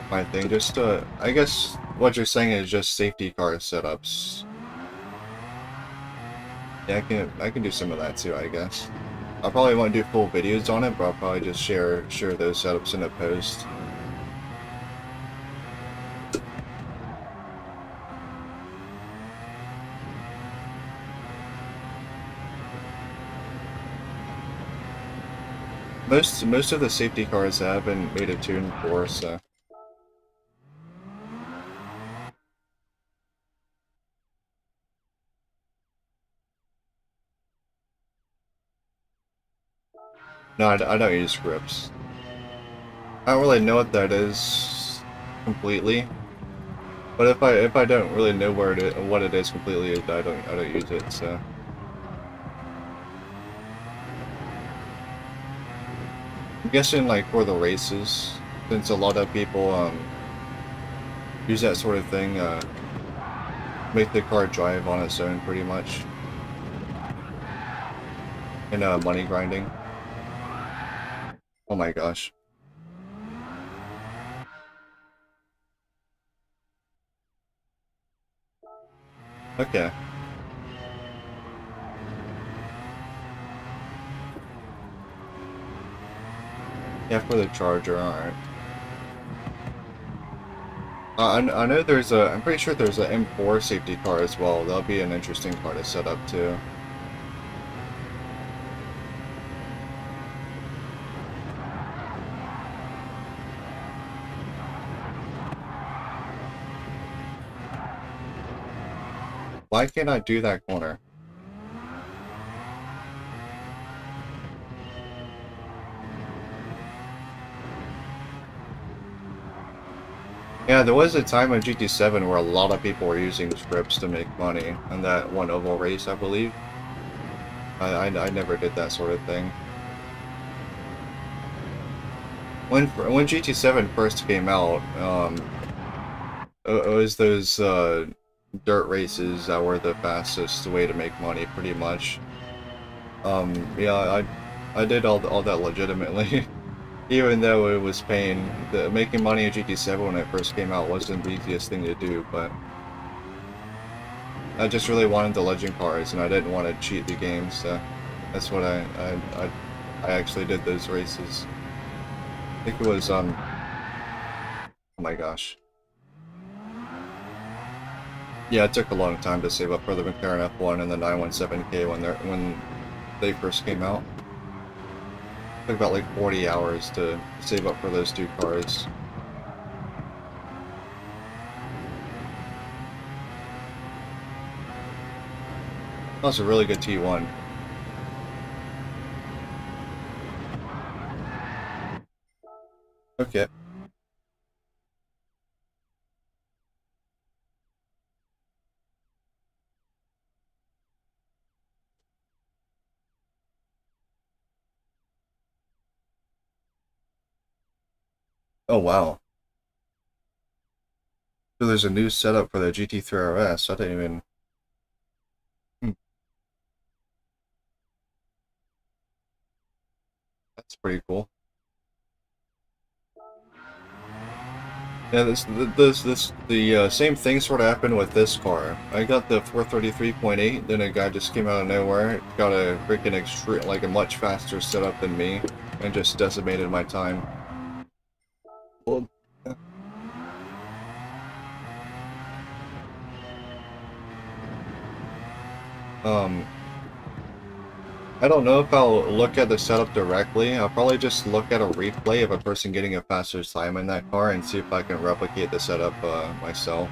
my thing. Just I guess what you're saying is just safety car setups. Yeah, I can do some of that too, I guess. I probably won't do full videos on it, but I'll probably just share those setups in a post. Most of the safety cars have been made a tune for, so. No, I don't use scripts. I don't really know what that is completely, but if I don't really know what it is completely, I don't use it. So I'm guessing like for the races, since a lot of people use that sort of thing, make the car drive on its own pretty much, and money grinding. Oh my gosh. Okay. Yeah, for the Charger, alright. I know there's I'm pretty sure there's an M4 safety car as well. That'll be an interesting car to set up too. Why can't I do that corner? Yeah, there was a time in GT7 where a lot of people were using scripts to make money, and that one oval race, I believe. I never did that sort of thing. When GT7 first came out, it was those dirt races that were the fastest way to make money, pretty much. Yeah, I did all that legitimately. Even though it was pain, making money in GT7 when it first came out wasn't the easiest thing to do, but I just really wanted the legend cars, and I didn't want to cheat the game, so that's what I actually did those races. I think it was, oh my gosh. Yeah, it took a long time to save up for the McLaren F1 and the 917K when they first came out. It took about like 40 hours to save up for those two cars. That was a really good T1. Okay. Oh wow. So there's a new setup for the GT3 RS. I didn't even... That's pretty cool. Yeah, the same thing sort of happened with this car. I got the 433.8, then a guy just came out of nowhere, got a freaking extreme, like a much faster setup than me, and just decimated my time. Well, yeah. I don't know if I'll look at the setup directly. I'll probably just look at a replay of a person getting a faster time in that car and see if I can replicate the setup myself.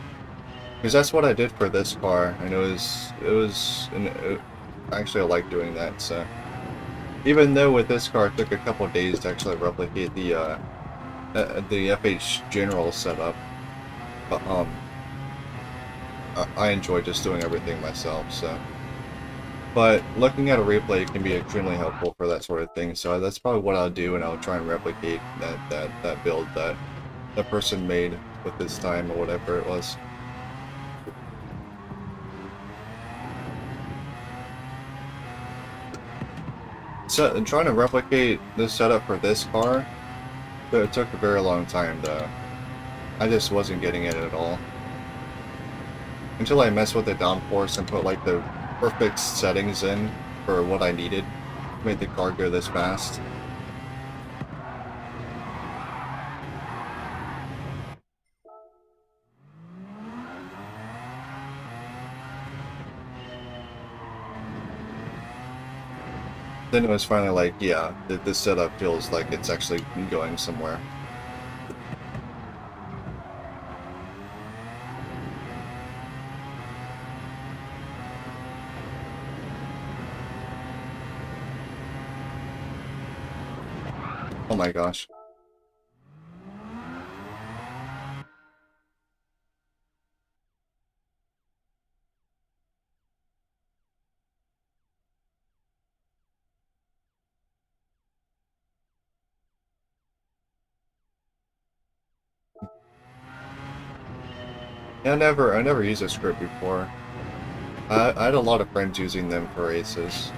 Because that's what I did for this car, and actually I like doing that, so. Even though with this car it took a couple of days to actually replicate the FH General setup, but, I enjoy just doing everything myself, so. But looking at a replay can be extremely helpful for that sort of thing, so that's probably what I'll do, and I'll try and replicate that build that the person made with this time or whatever it was. So, trying to replicate this setup for this car, it took a very long time though. I just wasn't getting it at all. Until I messed with the downforce and put like the perfect settings in for what I needed, made the car go this fast. Then it was finally like, yeah, this setup feels like it's actually going somewhere. Oh my gosh. Yeah, I never used a script before. I had a lot of friends using them for races.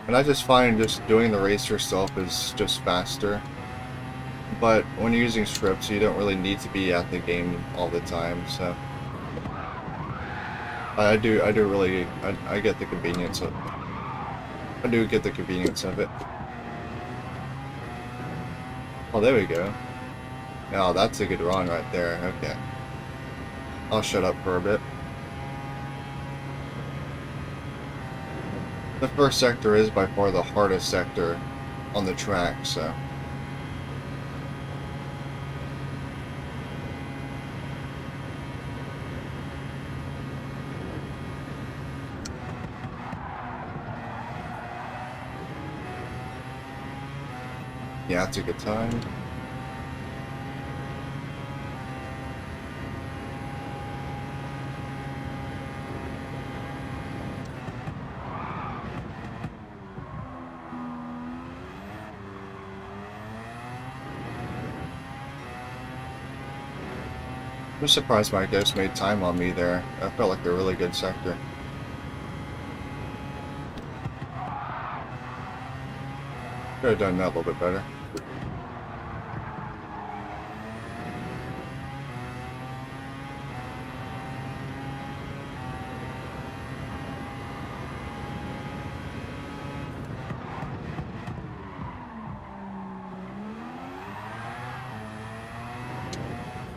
And I just find just doing the race yourself is just faster. But when you're using scripts, you don't really need to be at the game all the time, so... I get the convenience of... I do get the convenience of it. Oh, there we go. Oh, that's a good run right there. Okay. I'll shut up for a bit. The first sector is by far the hardest sector on the track, so... Yeah, it's a good time. I'm surprised my ghost made time on me there. That felt like a really good sector. Could have done that a little bit better.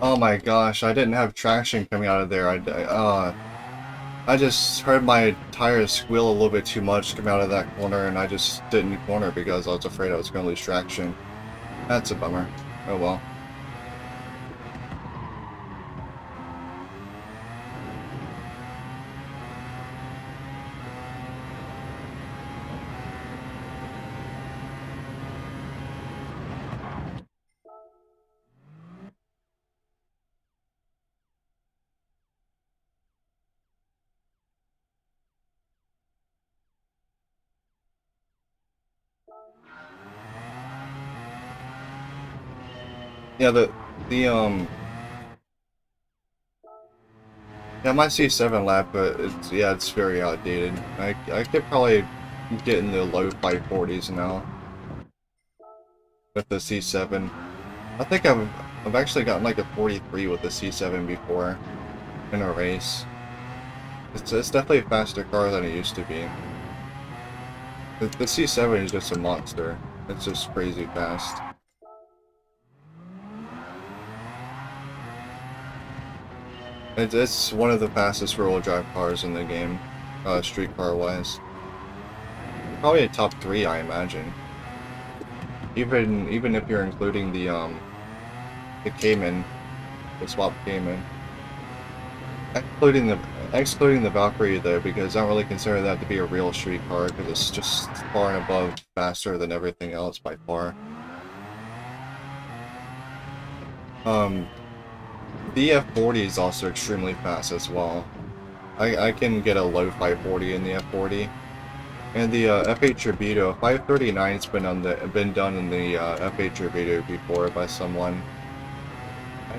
Oh my gosh, I didn't have traction coming out of there. I just heard my tires squeal a little bit too much coming out of that corner, and I just didn't corner because I was afraid I was going to lose traction. That's a bummer. Oh well. Yeah, yeah, my C7 lap, but it's very outdated. I could probably get in the low 540s now with the C7. I think I've actually gotten like a 43 with the C7 before in a race. It's definitely a faster car than it used to be. The C7 is just a monster. It's just crazy fast. It's one of the fastest rear-wheel drive cars in the game, street car wise. Probably a top 3, I imagine. Even if you're including the Cayman, the swap Cayman. Excluding the Valkyrie though, because I don't really consider that to be a real street car, because it's just far and above faster than everything else by far. The F40 is also extremely fast as well. I can get a low 540 in the F40. And the F8 Tributo, 539's been done in the F8 Tributo before by someone. I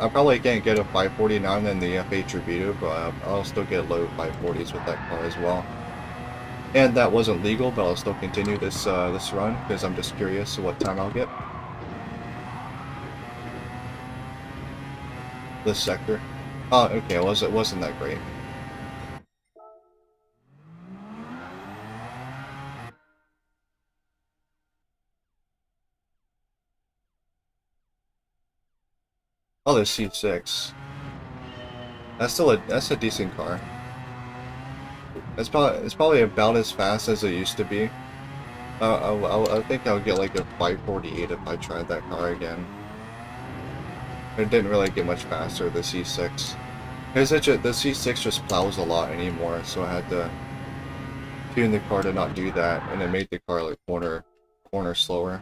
probably can't get a 549 in the F8 Tributo, but I'll still get low 540s with that car as well. And that wasn't legal, but I'll still continue this this run because I'm just curious what time I'll get. This sector. Oh, okay, it wasn't that great. Oh, there's C6. That's a decent car. It's probably about as fast as it used to be. I think I'll get like a 548 if I tried that car again. It didn't really get much faster, the C6. Because the C6 just plows a lot anymore, so I had to tune the car to not do that, and it made the car like corner slower.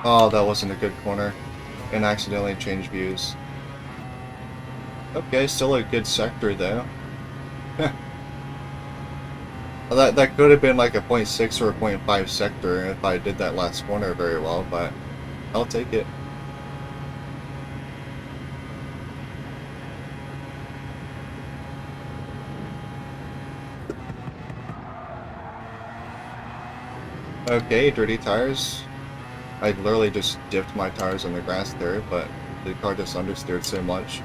Oh, that wasn't a good corner. And accidentally changed views. Okay, still a good sector though. Well, that could have been like a 0.6 or a 0.5 sector if I did that last corner very well, but I'll take it. Okay, dirty tires. I literally just dipped my tires on the grass there, but the car just understeered so much.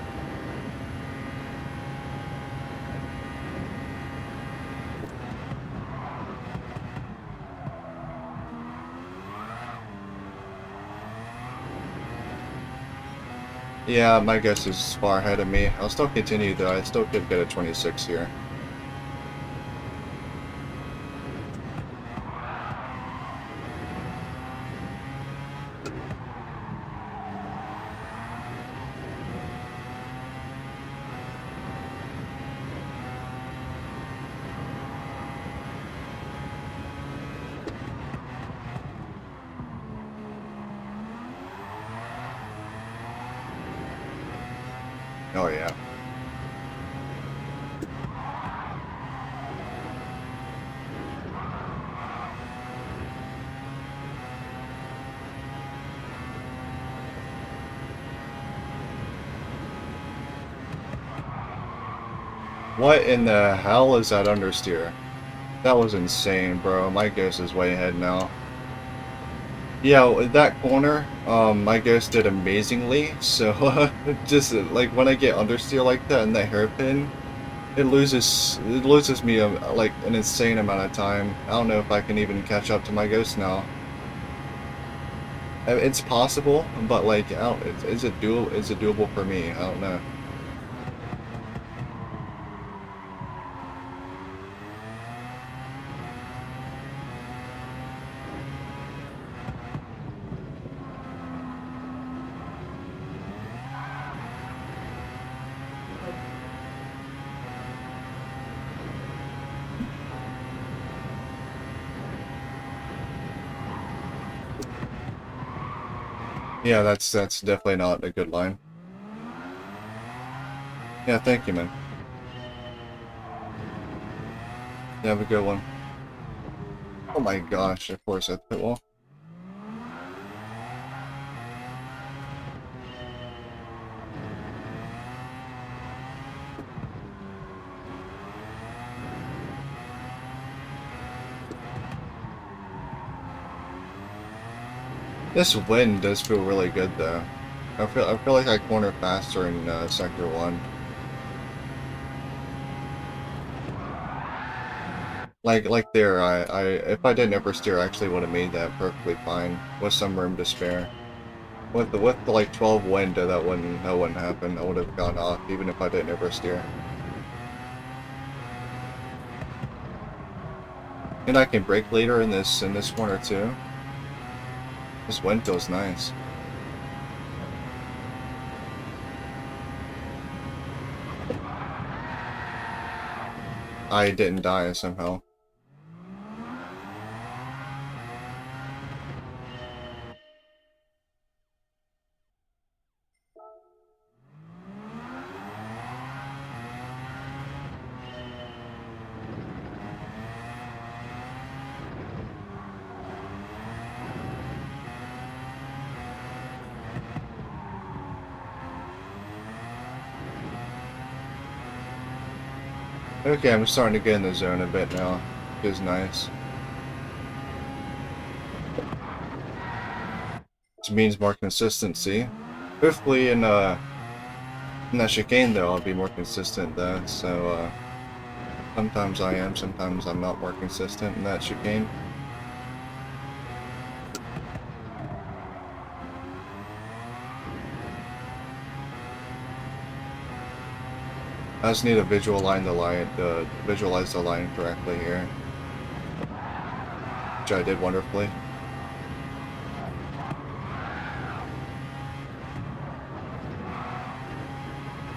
Yeah, my guess is far ahead of me. I'll still continue though, I still could get a 26 here. yeah. What in the hell is that understeer? That was insane, bro. My Ghost is way ahead now. Yeah, with that corner, my Ghost did amazingly. So, just like when I get understeer like that in that hairpin, it loses me like an insane amount of time. I don't know if I can even catch up to my Ghost now. It's possible, but like, I don't, is it doable for me? I don't know. Yeah, that's definitely not a good line. Yeah, thank you, man. You have a good one. Oh my gosh, of course I pit wall. This wind does feel really good though. I feel like I corner faster in sector 1. Like there, if I didn't oversteer, I actually would have made that perfectly fine with some room to spare. With the like 12 wind, that wouldn't happen. I would have gone off even if I didn't oversteer. And I can brake later in this corner too. This wind feels nice. I didn't die somehow. Okay, I'm starting to get in the zone a bit now. Feels nice. Which means more consistency. Hopefully in that chicane though, I'll be more consistent though, so sometimes I am, sometimes I'm not more consistent in that chicane. I just need to visualize the line correctly here, which I did wonderfully.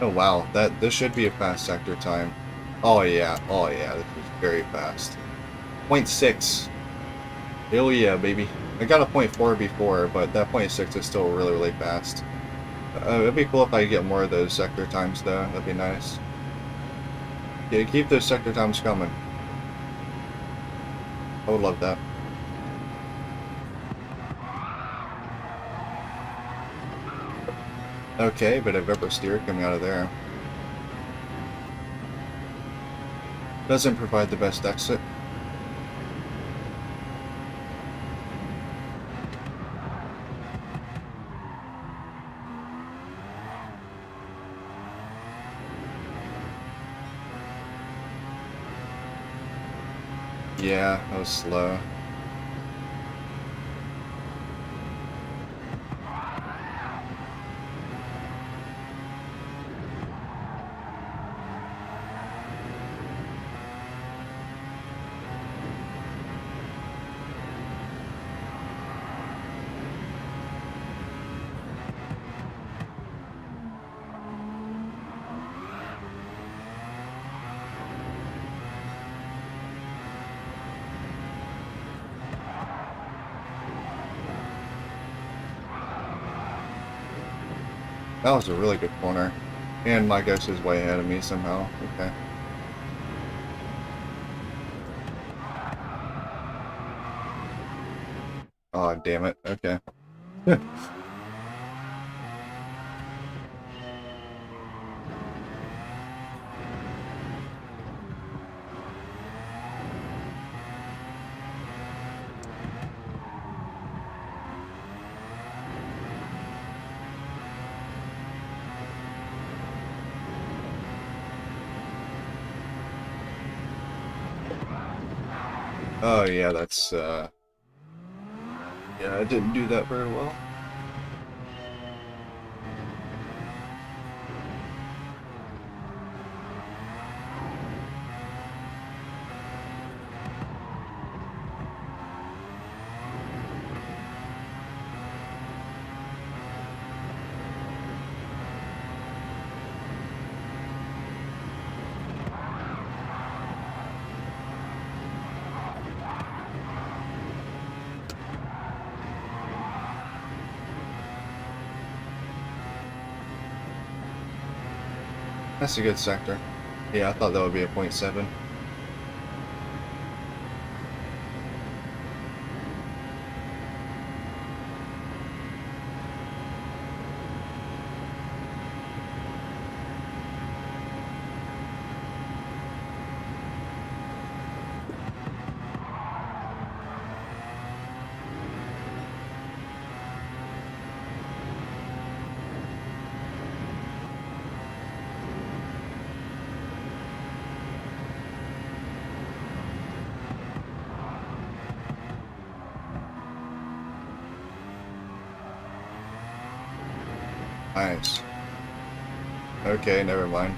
Oh wow, this should be a fast sector time. Oh yeah, this is very fast. 0.6. Hell yeah, baby. I got a 0.4 before, but that 0.6 is still really, really fast. It'd be cool if I get more of those sector times though, that'd be nice. Yeah, keep those sector times coming. I would love that. Okay, bit of oversteer coming out of there. Doesn't provide the best exit. Yeah, that was slow. That was a really good corner. And my ghost is way ahead of me somehow. Okay. Oh, damn it. Okay. Oh, yeah, that's, yeah, I didn't do that very well. That's a good sector. Yeah, I thought that would be a .7. Nice. Okay, never mind.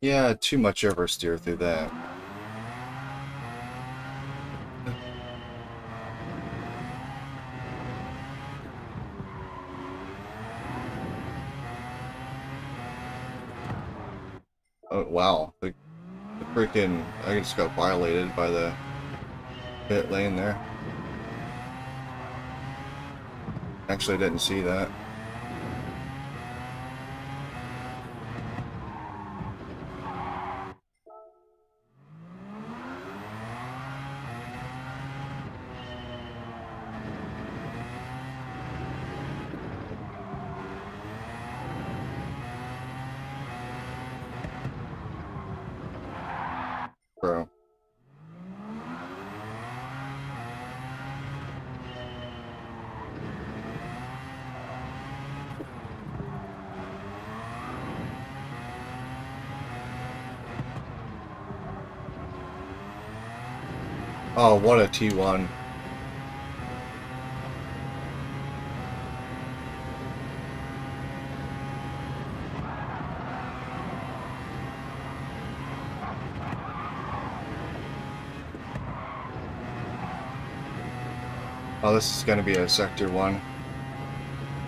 Yeah, too much oversteer through that. Oh, wow. The freaking... I just got violated by the pit lane there. Actually, didn't see that. Bro. Oh, what a T1. Oh, this is going to be a Sector 1.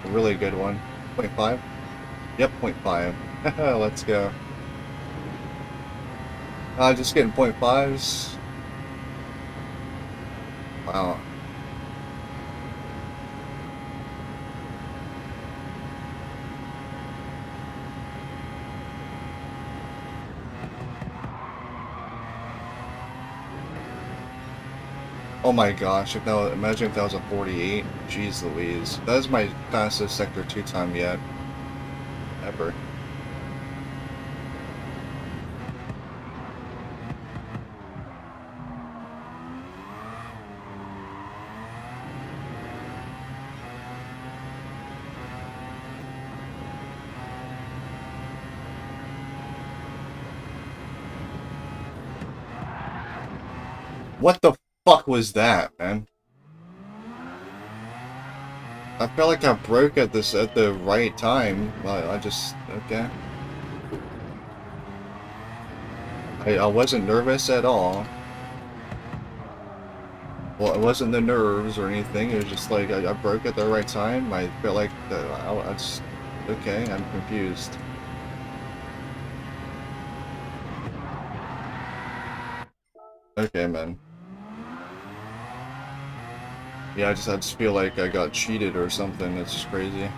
A really good one. 0.5? Yep, 0.5. Let's go. Just getting 0.5s. Wow. Oh my gosh, if that was, imagine if that was a 48. Jeez Louise. That is my fastest Sector 2 time yet. Ever. What the fuck was that, man? I felt like I broke at the right time. I just okay. I wasn't nervous at all. Well, it wasn't the nerves or anything. It was just like I broke at the right time. I felt like I just okay. I'm confused. Okay, man. Yeah, I just feel like I got cheated or something. It's just crazy.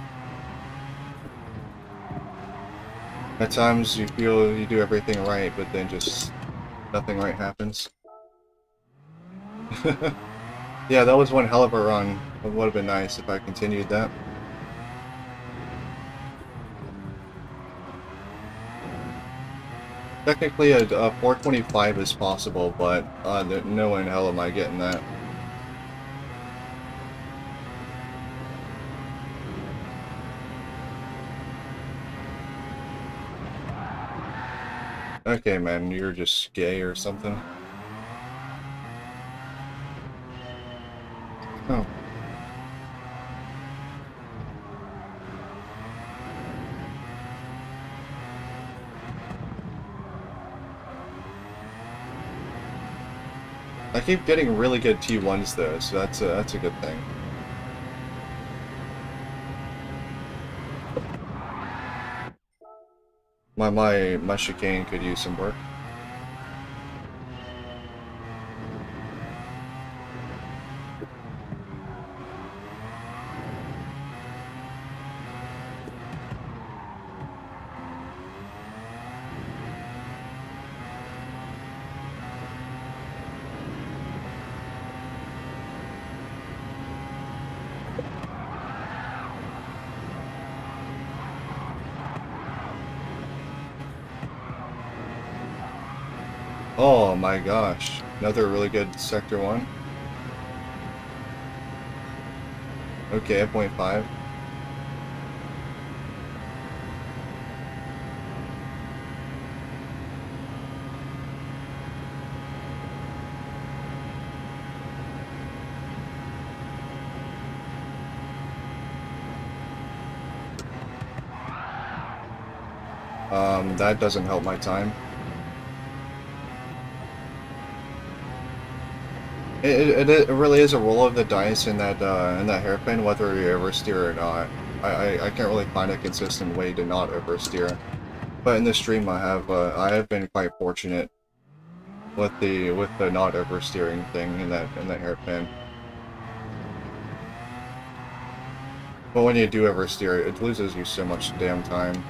At times you feel you do everything right, but then just nothing right happens. Yeah, that was one hell of a run. It would have been nice if I continued that. Technically, a 425 is possible, but no in hell am I getting that. Okay, man, you're just gay or something. Oh. I keep getting really good T1s though, so that's a good thing. My chicane could use some work. Oh my gosh, another really good Sector 1. Okay, at 0.5. That doesn't help my time. It really is a roll of the dice in that hairpin, whether you oversteer or not. I can't really find a consistent way to not oversteer. But in this stream, I have been quite fortunate with the not oversteering thing in that hairpin. But when you do oversteer, it loses you so much damn time.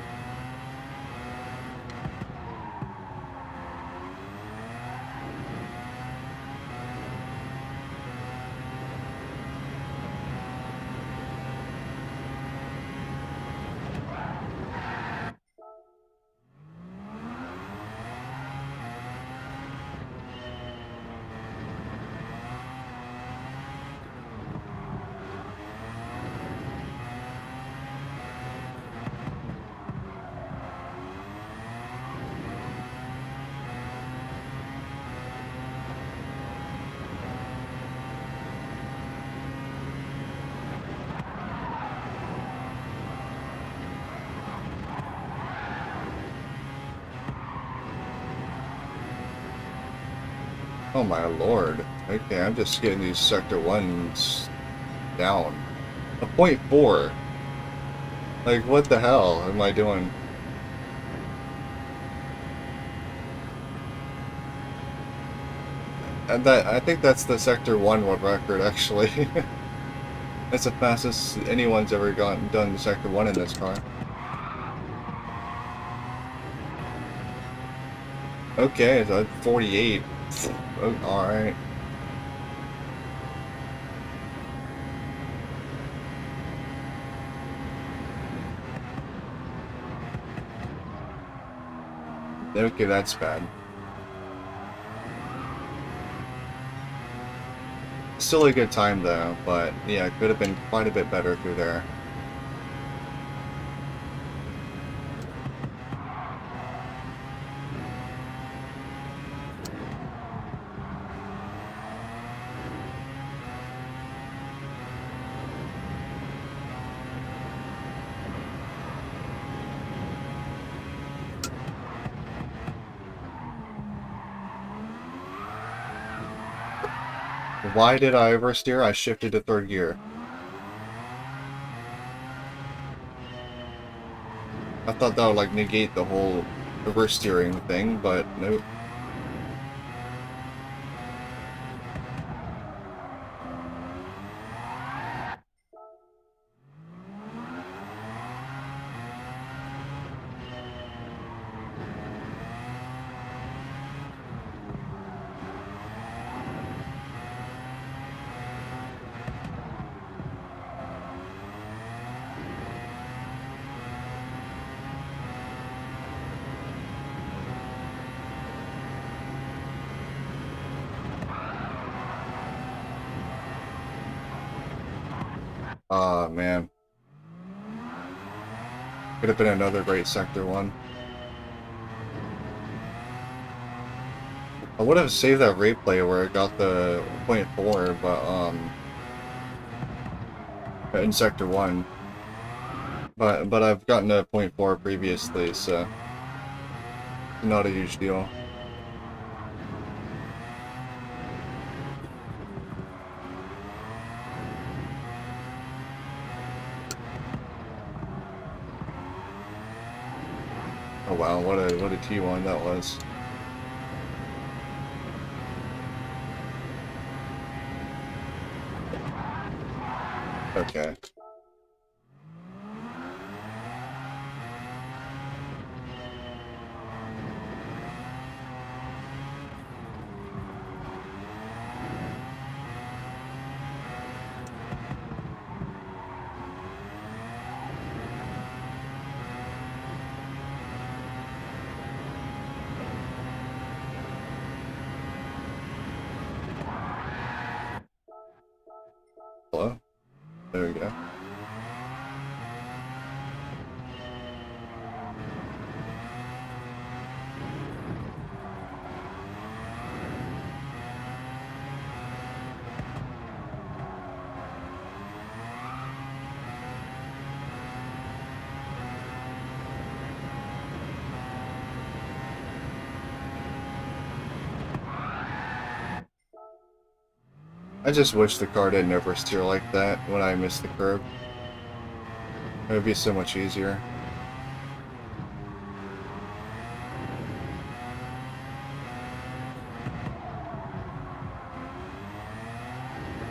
Oh my lord. Okay, I'm just getting these Sector 1s down. A 0.4. Like, what the hell am I doing? And I think that's the Sector 1 world record, actually. That's the fastest anyone's ever done Sector 1 in this car. Okay, so 48. Oh, alright. Okay, that's bad. Still a good time though, but yeah, it could have been quite a bit better through there. Why did I oversteer? I shifted to third gear. I thought that would like negate the whole oversteering thing, but nope. Ah, man. Could have been another great Sector 1. I would have saved that replay where it got the .4, but, in Sector 1. But I've gotten a .4 previously, so not a huge deal. Oh wow, what a T1 that was. Okay. Hello? There we go. I just wish the car didn't oversteer like that when I missed the curb. It would be so much easier.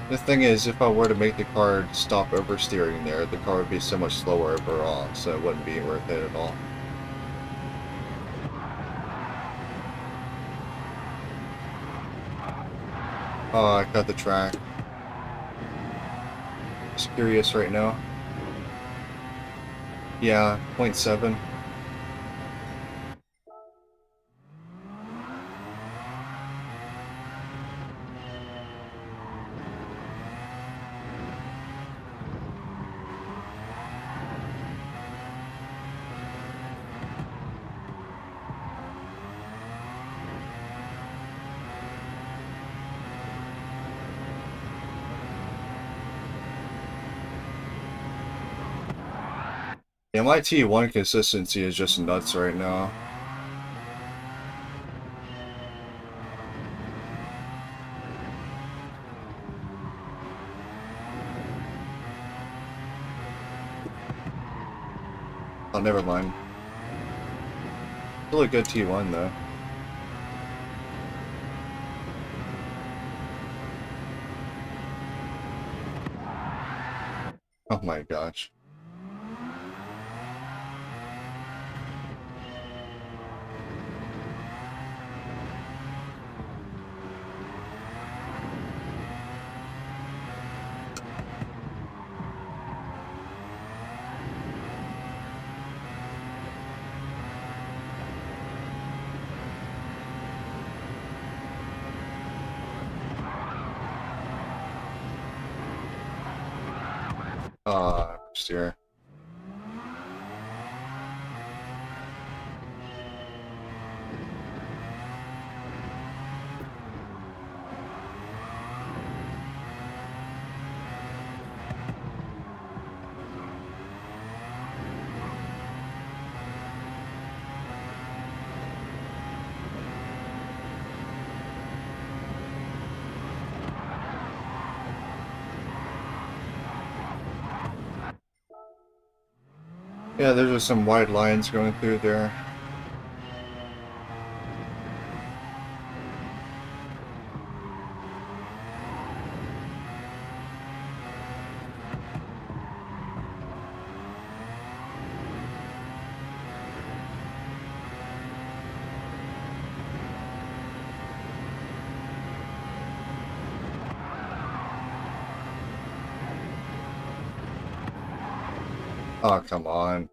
The thing is, if I were to make the car stop oversteering there, the car would be so much slower overall, so it wouldn't be worth it at all. Oh, I cut the track. Just curious right now. Yeah, 0.7. Yeah, my T1 consistency is just nuts right now. Oh, never mind. Still a good T1 though. Oh my gosh. Steer. Yeah, there's just some wide lines going through there. Oh, come on.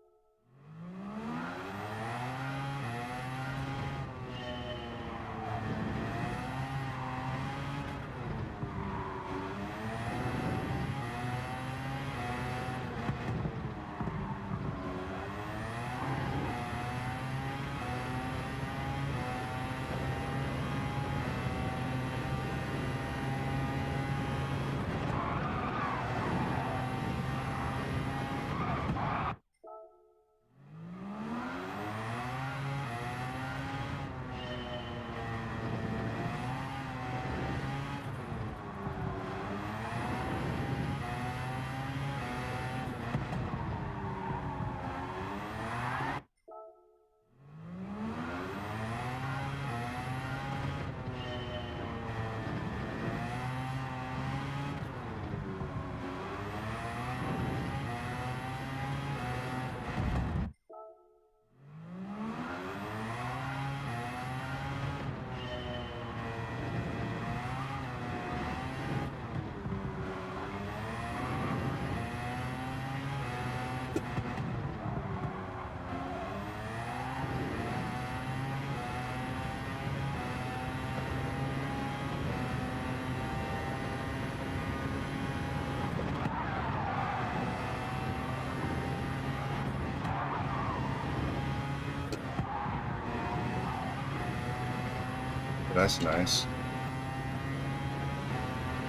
that's nice.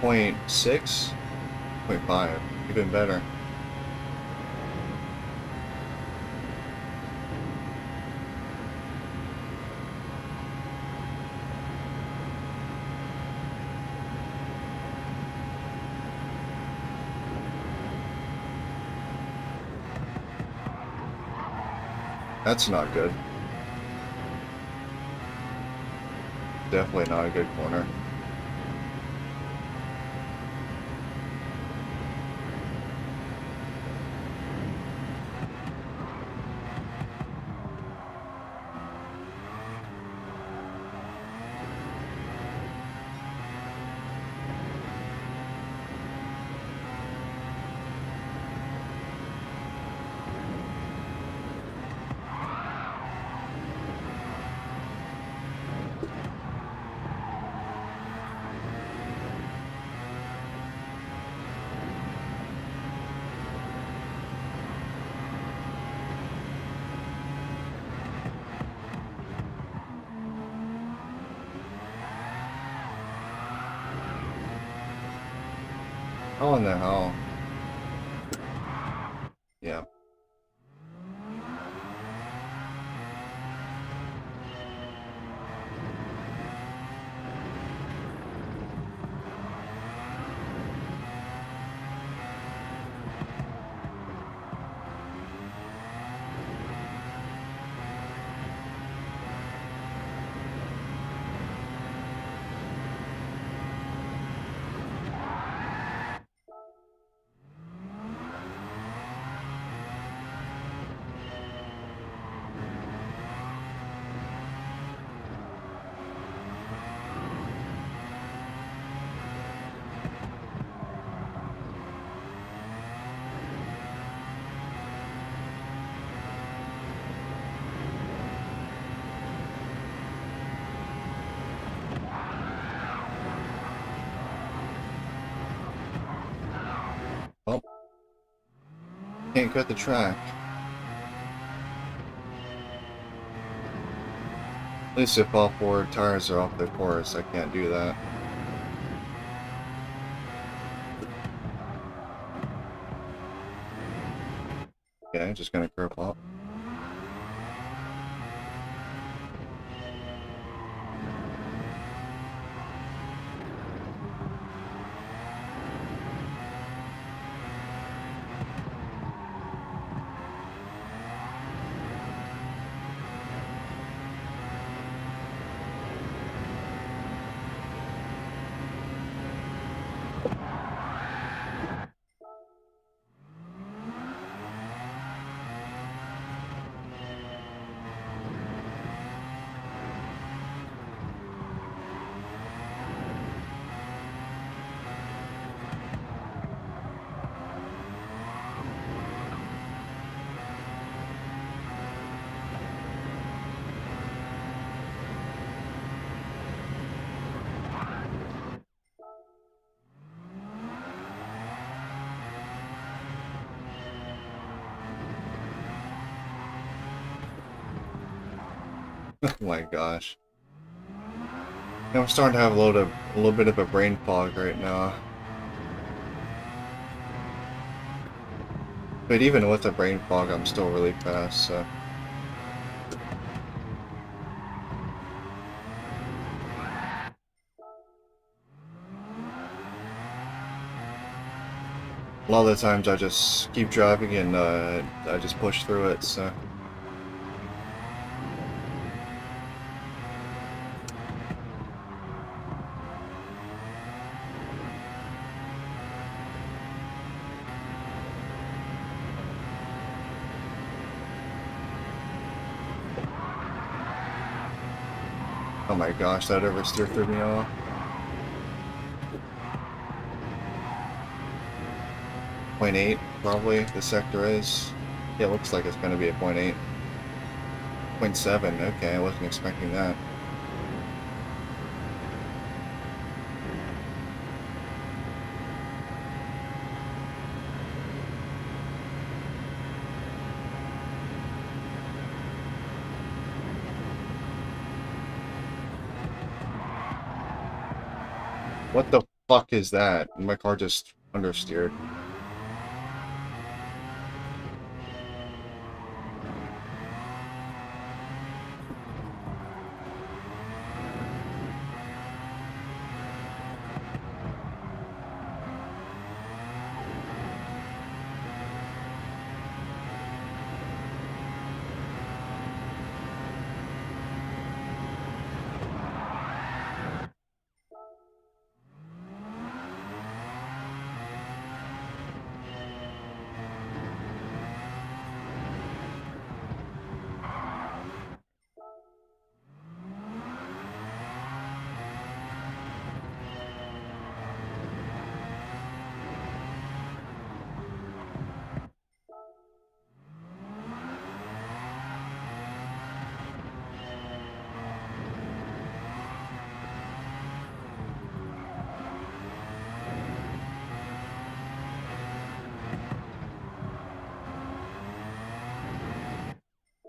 0.6? 0.5, even better. That's not good. Definitely not a good corner. How in the hell? Yeah. Well, can't cut the track. At least if all four tires are off the course, I can't do that. Okay, just gonna curve up. Oh my gosh. I'm starting to have a little bit of a brain fog right now. But even with the brain fog, I'm still really fast, so. A lot of the times I just keep driving and I just push through it, so. Oh my gosh, that oversteer threw me off. .8, probably, the sector is. Yeah, it looks like it's going to be a .8. 0.7, okay, I wasn't expecting that. What the fuck is that? My car just understeered.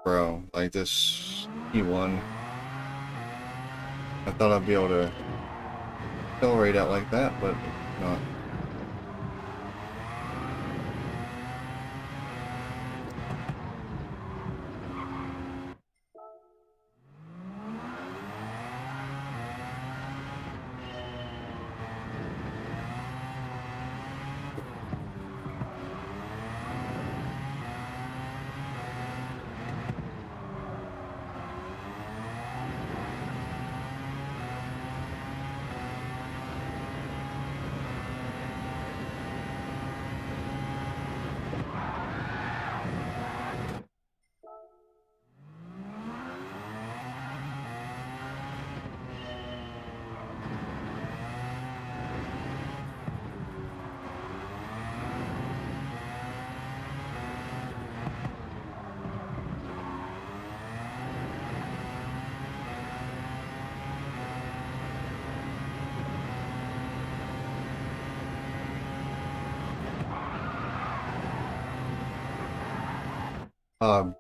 Bro, like this E1. I thought I'd be able to accelerate out like that, but not.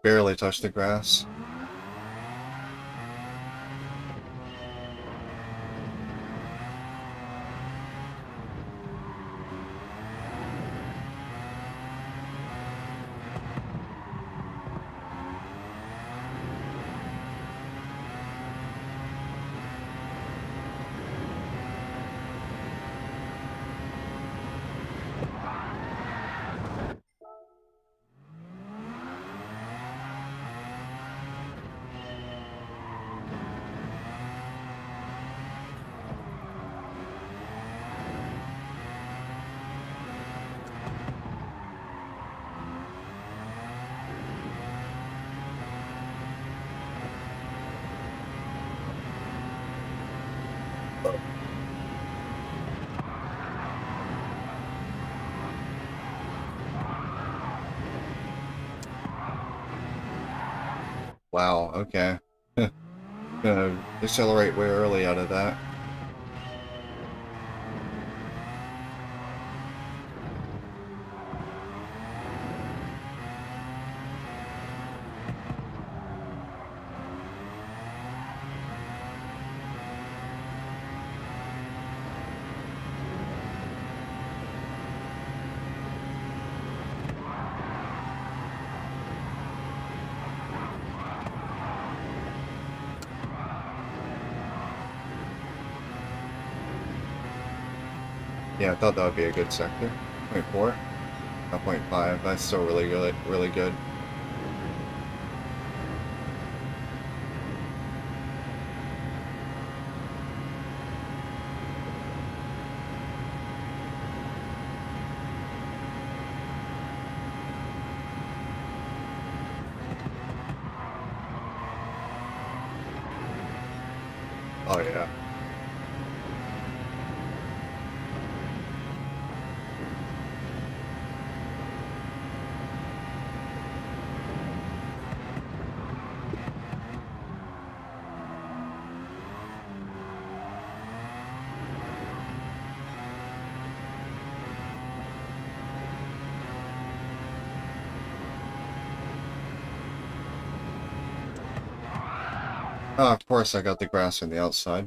Barely touched the grass. Wow, okay. Gonna accelerate way early out of that. Yeah, I thought that would be a good sector. 0.4, not 0.5. That's still really good. Really good. Oh yeah. Oh, of course I got the grass on the outside.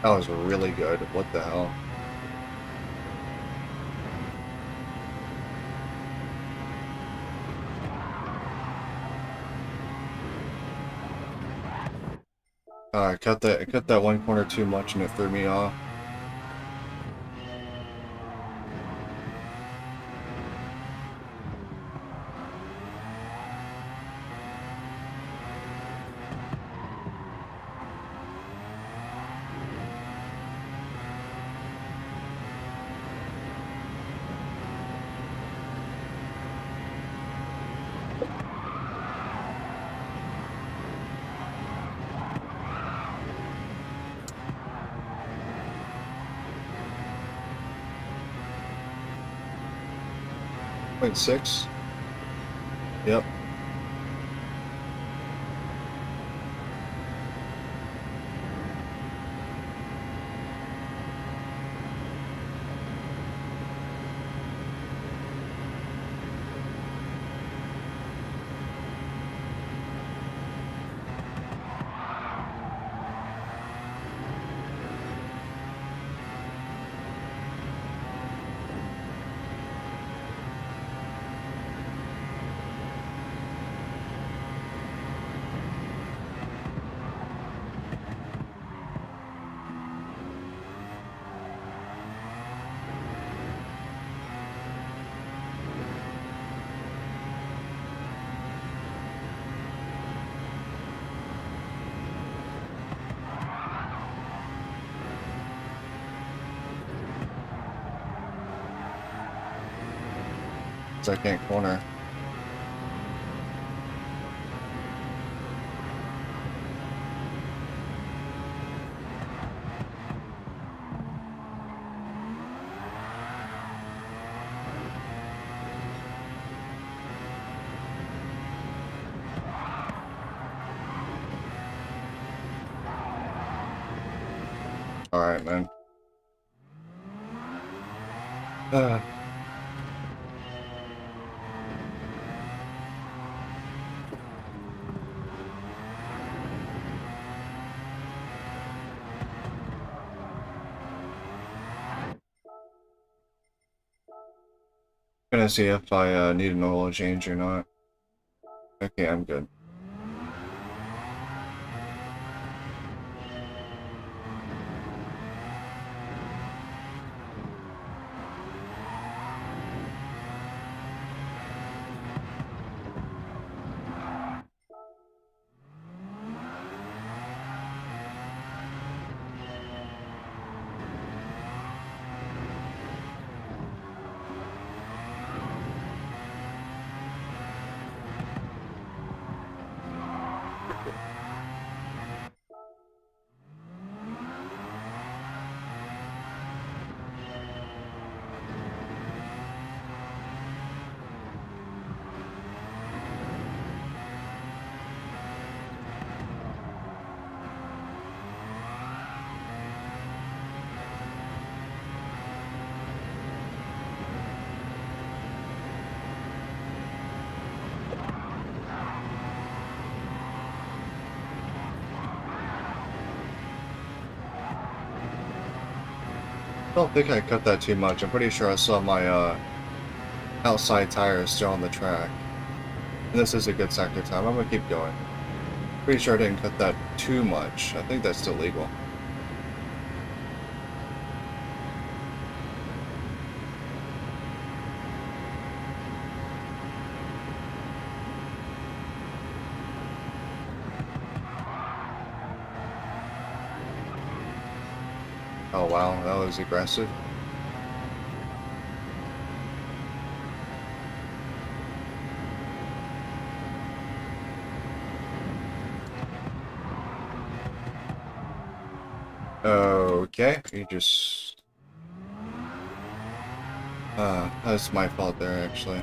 That was really good. What the hell? I cut that one corner too much and it threw me off. Point 6. Yep. Second corner. Alright, man. Gonna see if I need an oil change or not. Okay, I'm good. I don't think I cut that too much. I'm pretty sure I saw my outside tires still on the track. And this is a good sector time. I'm gonna keep going. Pretty sure I didn't cut that too much. I think that's still legal. Oh wow, that was aggressive. Okay, you just... that's my fault there, actually.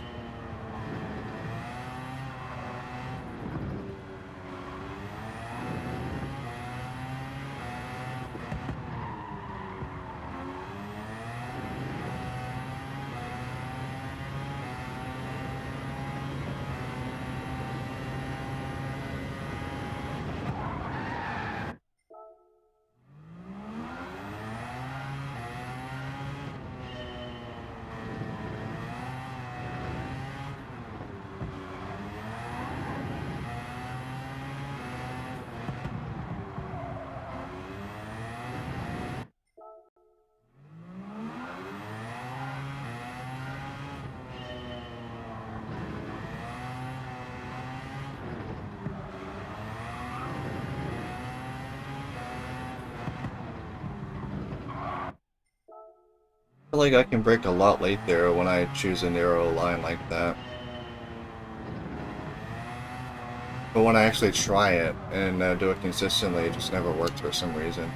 feel like I can brake a lot late there when I choose a narrow line like that. But when I actually try it and do it consistently, it just never works for some reason.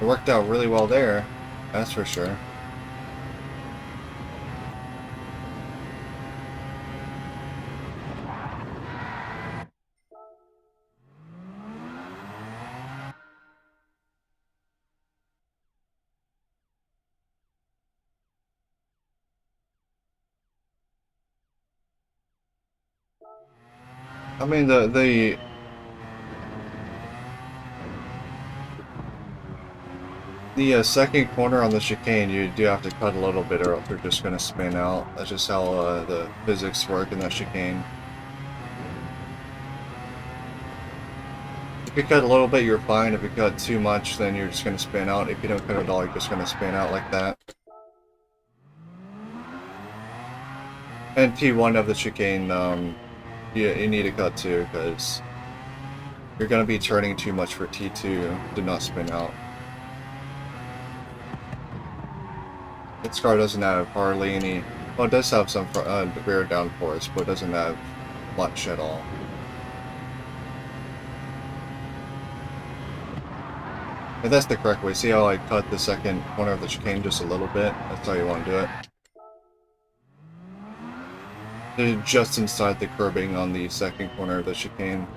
It worked out really well there, that's for sure. I mean, the second corner on the chicane, you do have to cut a little bit or else you're just going to spin out. That's just how the physics work in that chicane. If you cut a little bit, you're fine. If you cut too much, then you're just going to spin out. If you don't cut at all, you're just going to spin out like that. And T1 of the chicane, you need to cut too, because you're going to be turning too much for T2 to not spin out. This car doesn't have hardly any, well, it does have some rear downforce, but it doesn't have much at all. If that's the correct way, see how I cut the second corner of the chicane just a little bit? That's how you want to do it. They're just inside the curbing on the second corner of the chicane.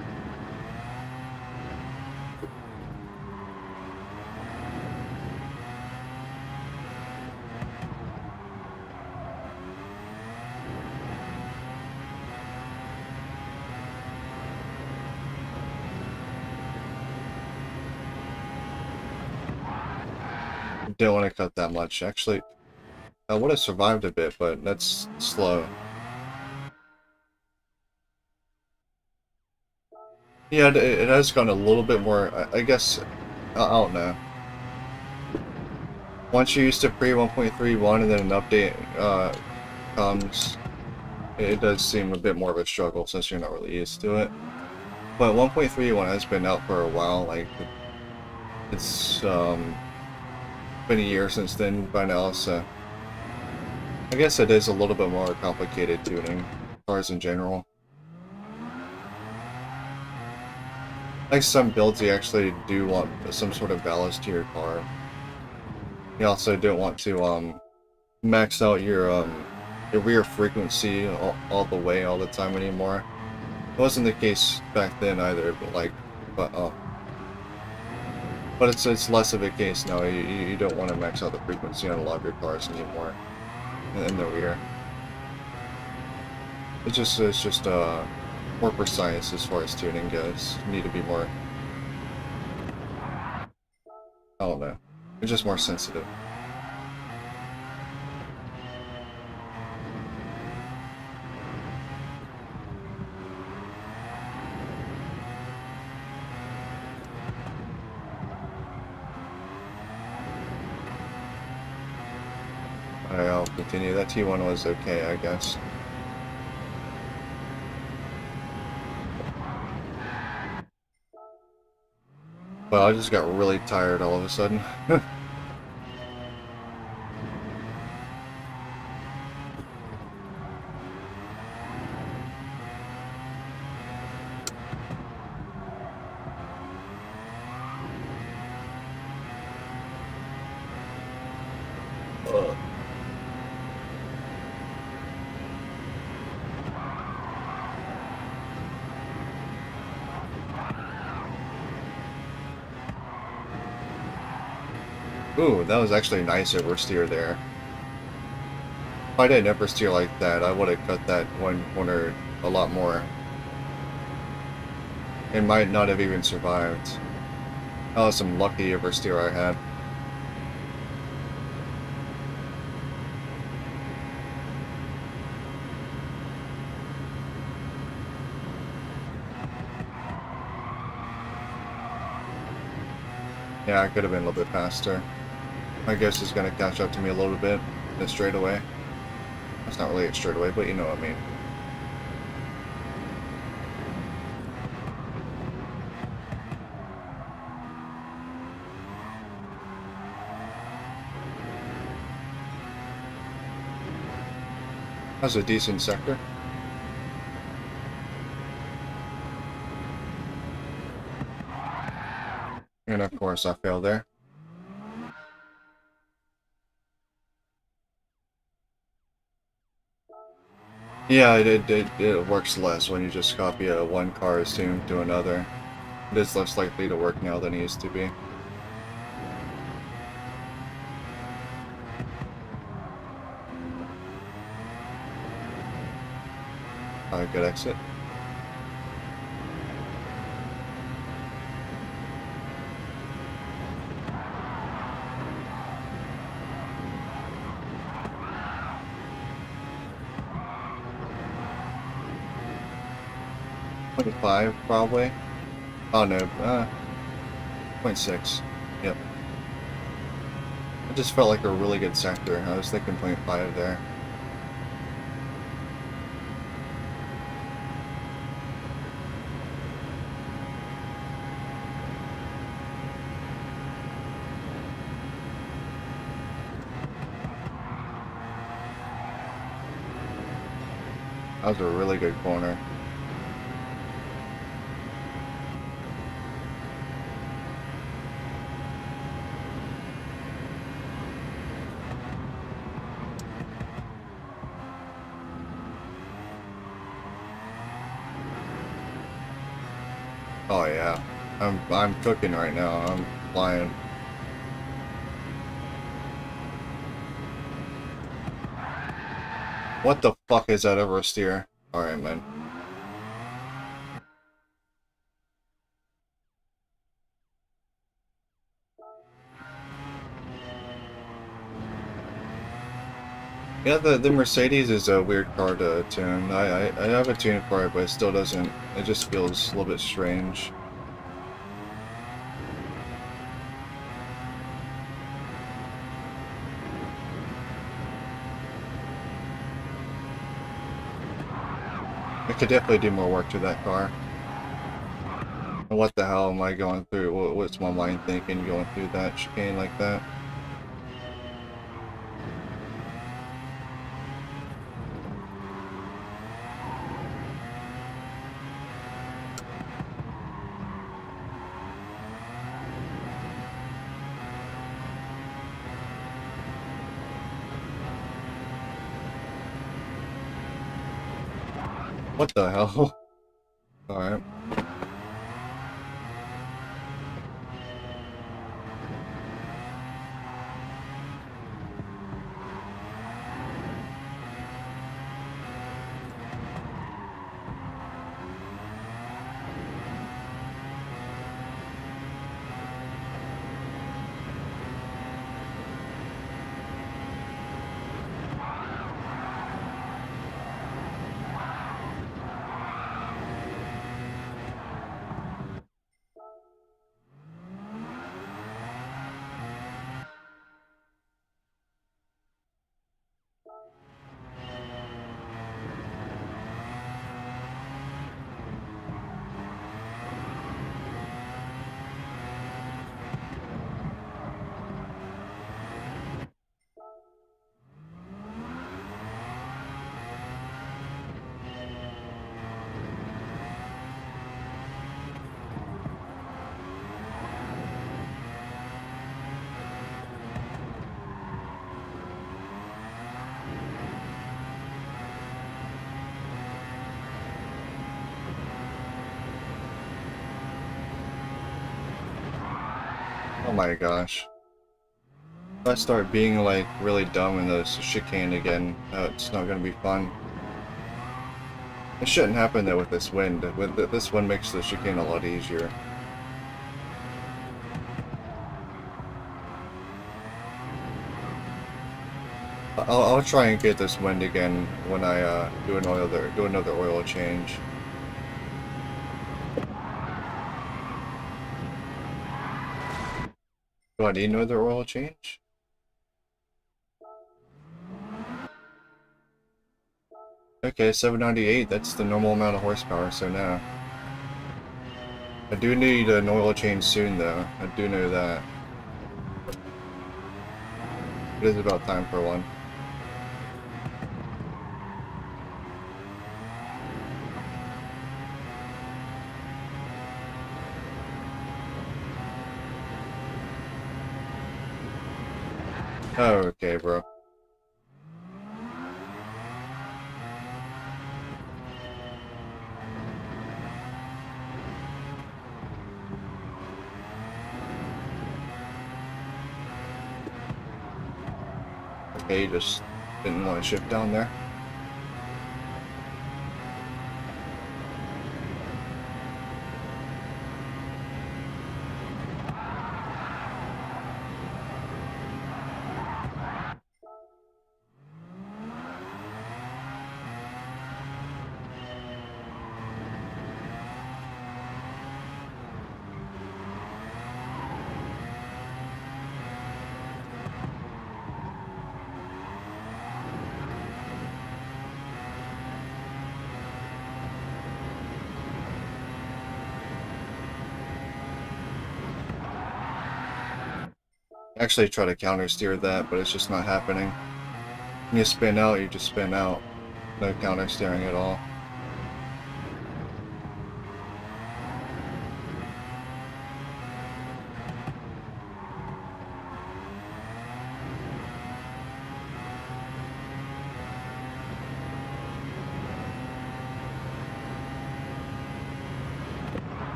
Don't want to cut that much. Actually, I would have survived a bit, but that's slow. Yeah, it has gone a little bit more, I guess, I don't know. Once you're used to pre 1.31 and then an update comes, it does seem a bit more of a struggle since you're not really used to it. But 1.31 has been out for a while, like, it's been a year since then by now, so I guess it is a little bit more complicated tuning cars in general. Like some builds, you actually do want some sort of ballast to your car. You also don't want to max out your rear frequency all the way all the time anymore. It wasn't the case back then either, but it's less of a case now. You don't want to max out the frequency on a lot of your cars anymore in the rear. It's just more precise as far as tuning goes. You need to be more, I don't know, it's just more sensitive. Alright, I'll continue. That T1 was okay, I guess. Well, I just got really tired all of a sudden. Ooh, that was actually a nice oversteer there. If I didn't oversteer like that, I would have cut that one corner a lot more. It might not have even survived. That was some lucky oversteer I had. Yeah, I could have been a little bit faster. My guess is going to catch up to me a little bit in a straightaway. That's not really a straightaway, but you know what I mean. That's a decent sector. And of course I failed there. Yeah, it works less when you just copy one car's tune to another. It is less likely to work now than it used to be. Good exit. .5 probably. Oh no, 0.6. Yep. It just felt like a really good sector. I was thinking 0.5 there. That was a really good corner. Oh yeah, I'm cooking right now. I'm flying. What the fuck is that oversteer? Alright, man. Yeah, the Mercedes is a weird car to tune. I have a tune for it, but it still doesn't. It just feels a little bit strange. I could definitely do more work to that car. And what the hell am I going through? What's my mind thinking going through that chicane like that? What the hell? Alright. Oh my gosh. If I start being like really dumb in this chicane again, it's not gonna be fun. It shouldn't happen though with this wind. This wind makes the chicane a lot easier. I'll try and get this wind again when I do another oil change. Do I need another oil change? Okay, 798, that's the normal amount of horsepower, so no. I do need an oil change soon though, I do know that. It is about time for one. Oh, okay, bro. Okay, you just didn't want to shift down there. Actually try to counter steer that, but it's just not happening. When you spin out, you just spin out. No counter steering at all.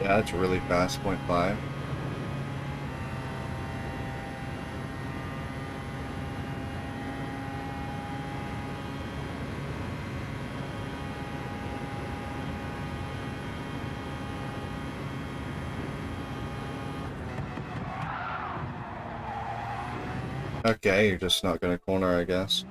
Yeah, that's really fast, 0.5. Okay, you're just not gonna corner, I guess.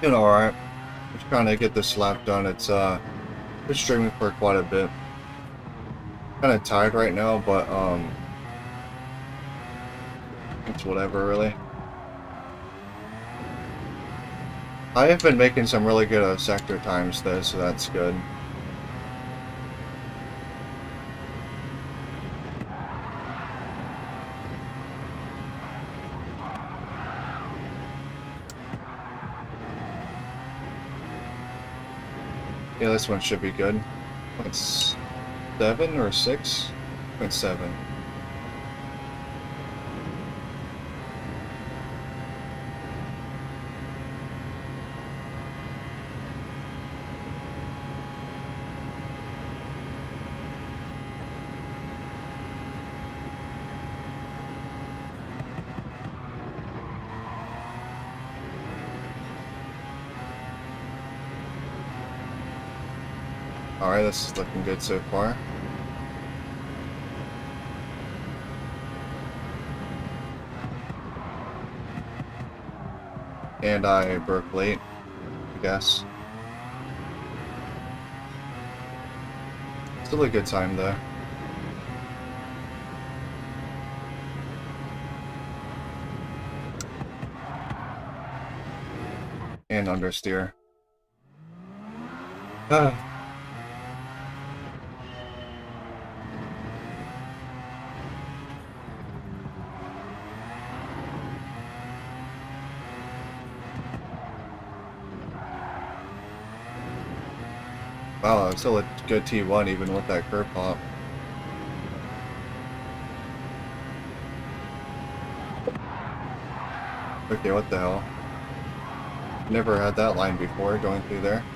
Doing alright. Just trying to get this lap done. It's been streaming for quite a bit. Kinda tired right now, but it's whatever really. I have been making some really good sector times though, so that's good. Yeah, this one should be good. It's 7 or 6? It's 7. Alright, this is looking good so far. And I broke late, I guess. Still a good time though. And understeer. Ah. Wow, that's still a good T1 even with that curb pop. Okay, what the hell? Never had that line before going through there.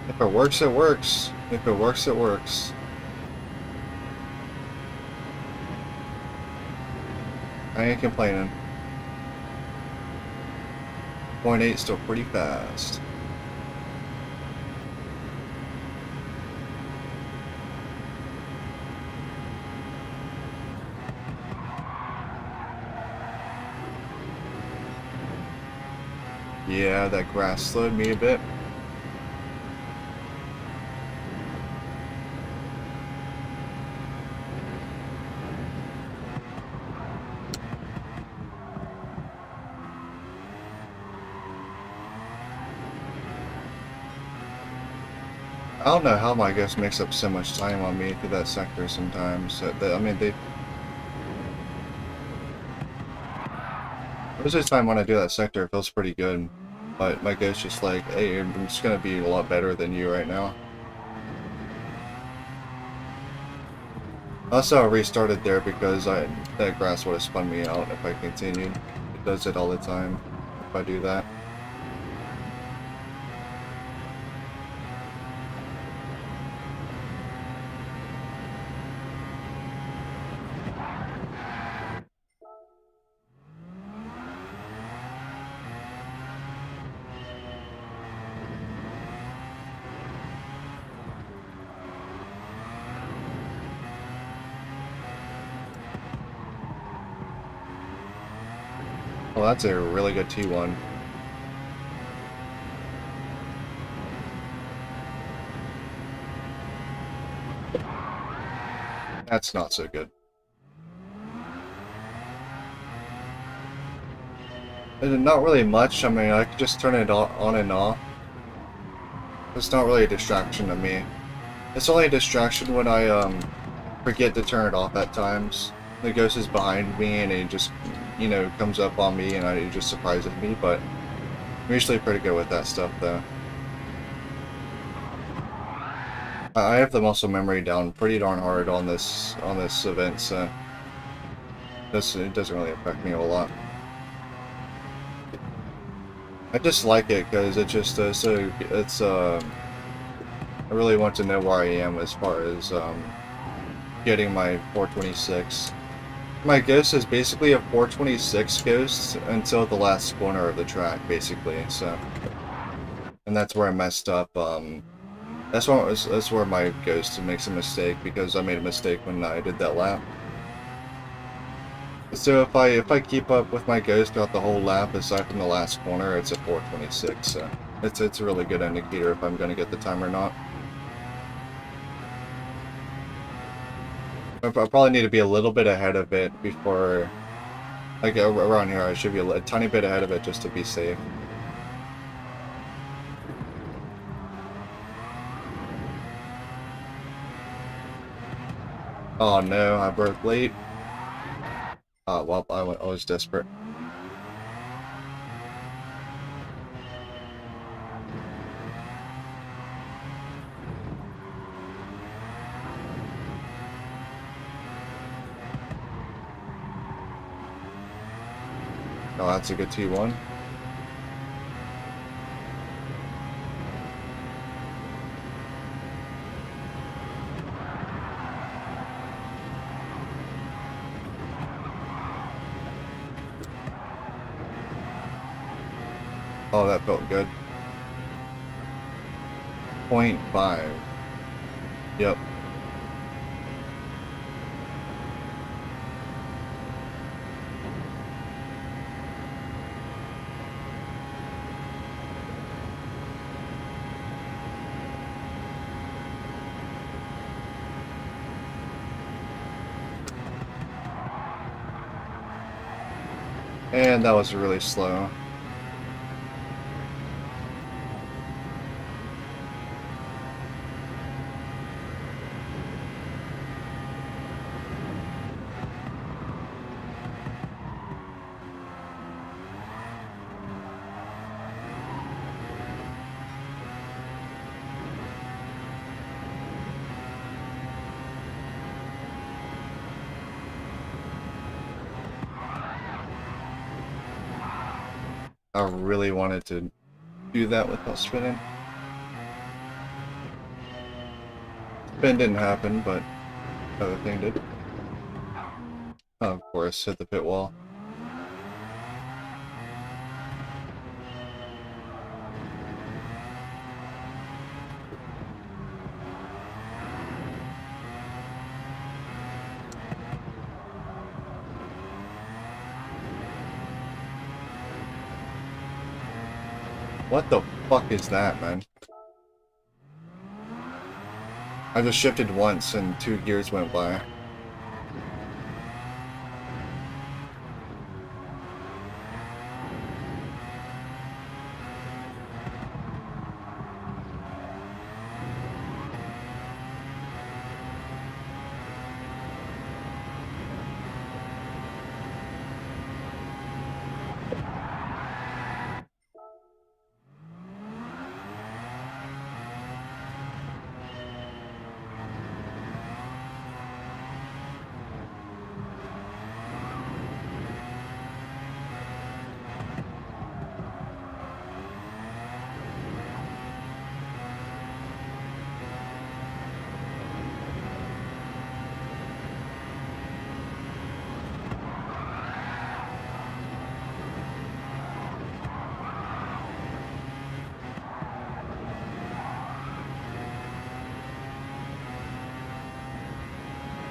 If it works, it works. If it works, it works. I ain't complaining. 0.8 still pretty fast. Yeah, that grass slowed me a bit. I don't know how my ghost makes up so much time on me through that sector sometimes. I mean, most of the time when I do that sector, it feels pretty good. But my ghost just like, hey, I'm just gonna be a lot better than you right now. Also, I restarted there because that grass would have spun me out if I continued. It does it all the time if I do that. Well, that's a really good T1. That's not so good. And not really much. I mean, I could just turn it on and off. It's not really a distraction to me. It's only a distraction when I forget to turn it off at times. The ghost is behind me and it just, you know, comes up on me and it just surprises me, but I'm usually pretty good with that stuff though. I have the muscle memory down pretty darn hard on this event, so it doesn't really affect me a lot. I just like it because it just I really want to know where I am as far as getting my 426. My ghost is basically a 426 ghost until the last corner of the track, basically. So, and that's where I messed up. That's where my ghost makes a mistake because I made a mistake when I did that lap. So if I keep up with my ghost throughout the whole lap, aside from the last corner, it's a 426. So it's a really good indicator if I'm going to get the time or not. I probably need to be a little bit ahead of it before, like around here, I should be a tiny bit ahead of it just to be safe. Oh no, I broke late. Well, I was desperate. Oh, that's a good T1. Oh, that felt good. 0.5. Yep. And that was really slow. I really wanted to do that without spinning. Spin didn't happen, but the other thing did. Oh, of course, hit the pit wall. What the fuck is that, man? I just shifted once and 2 gears went by.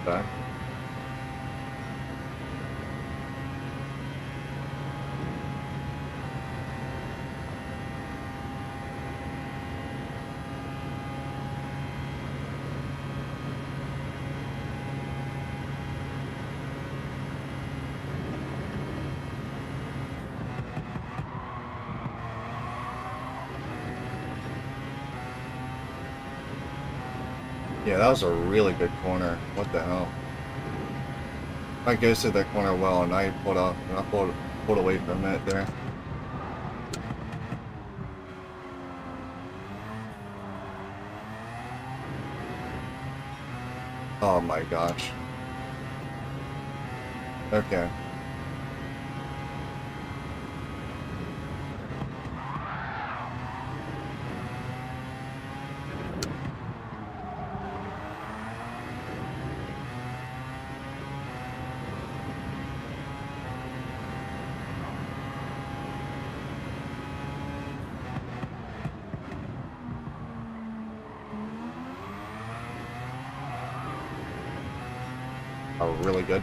Back. Yeah, that was a really good corner. What the hell? I ghosted that corner well, and I pulled off, and I pulled away from it there. Oh my gosh. Okay. Oh, really good.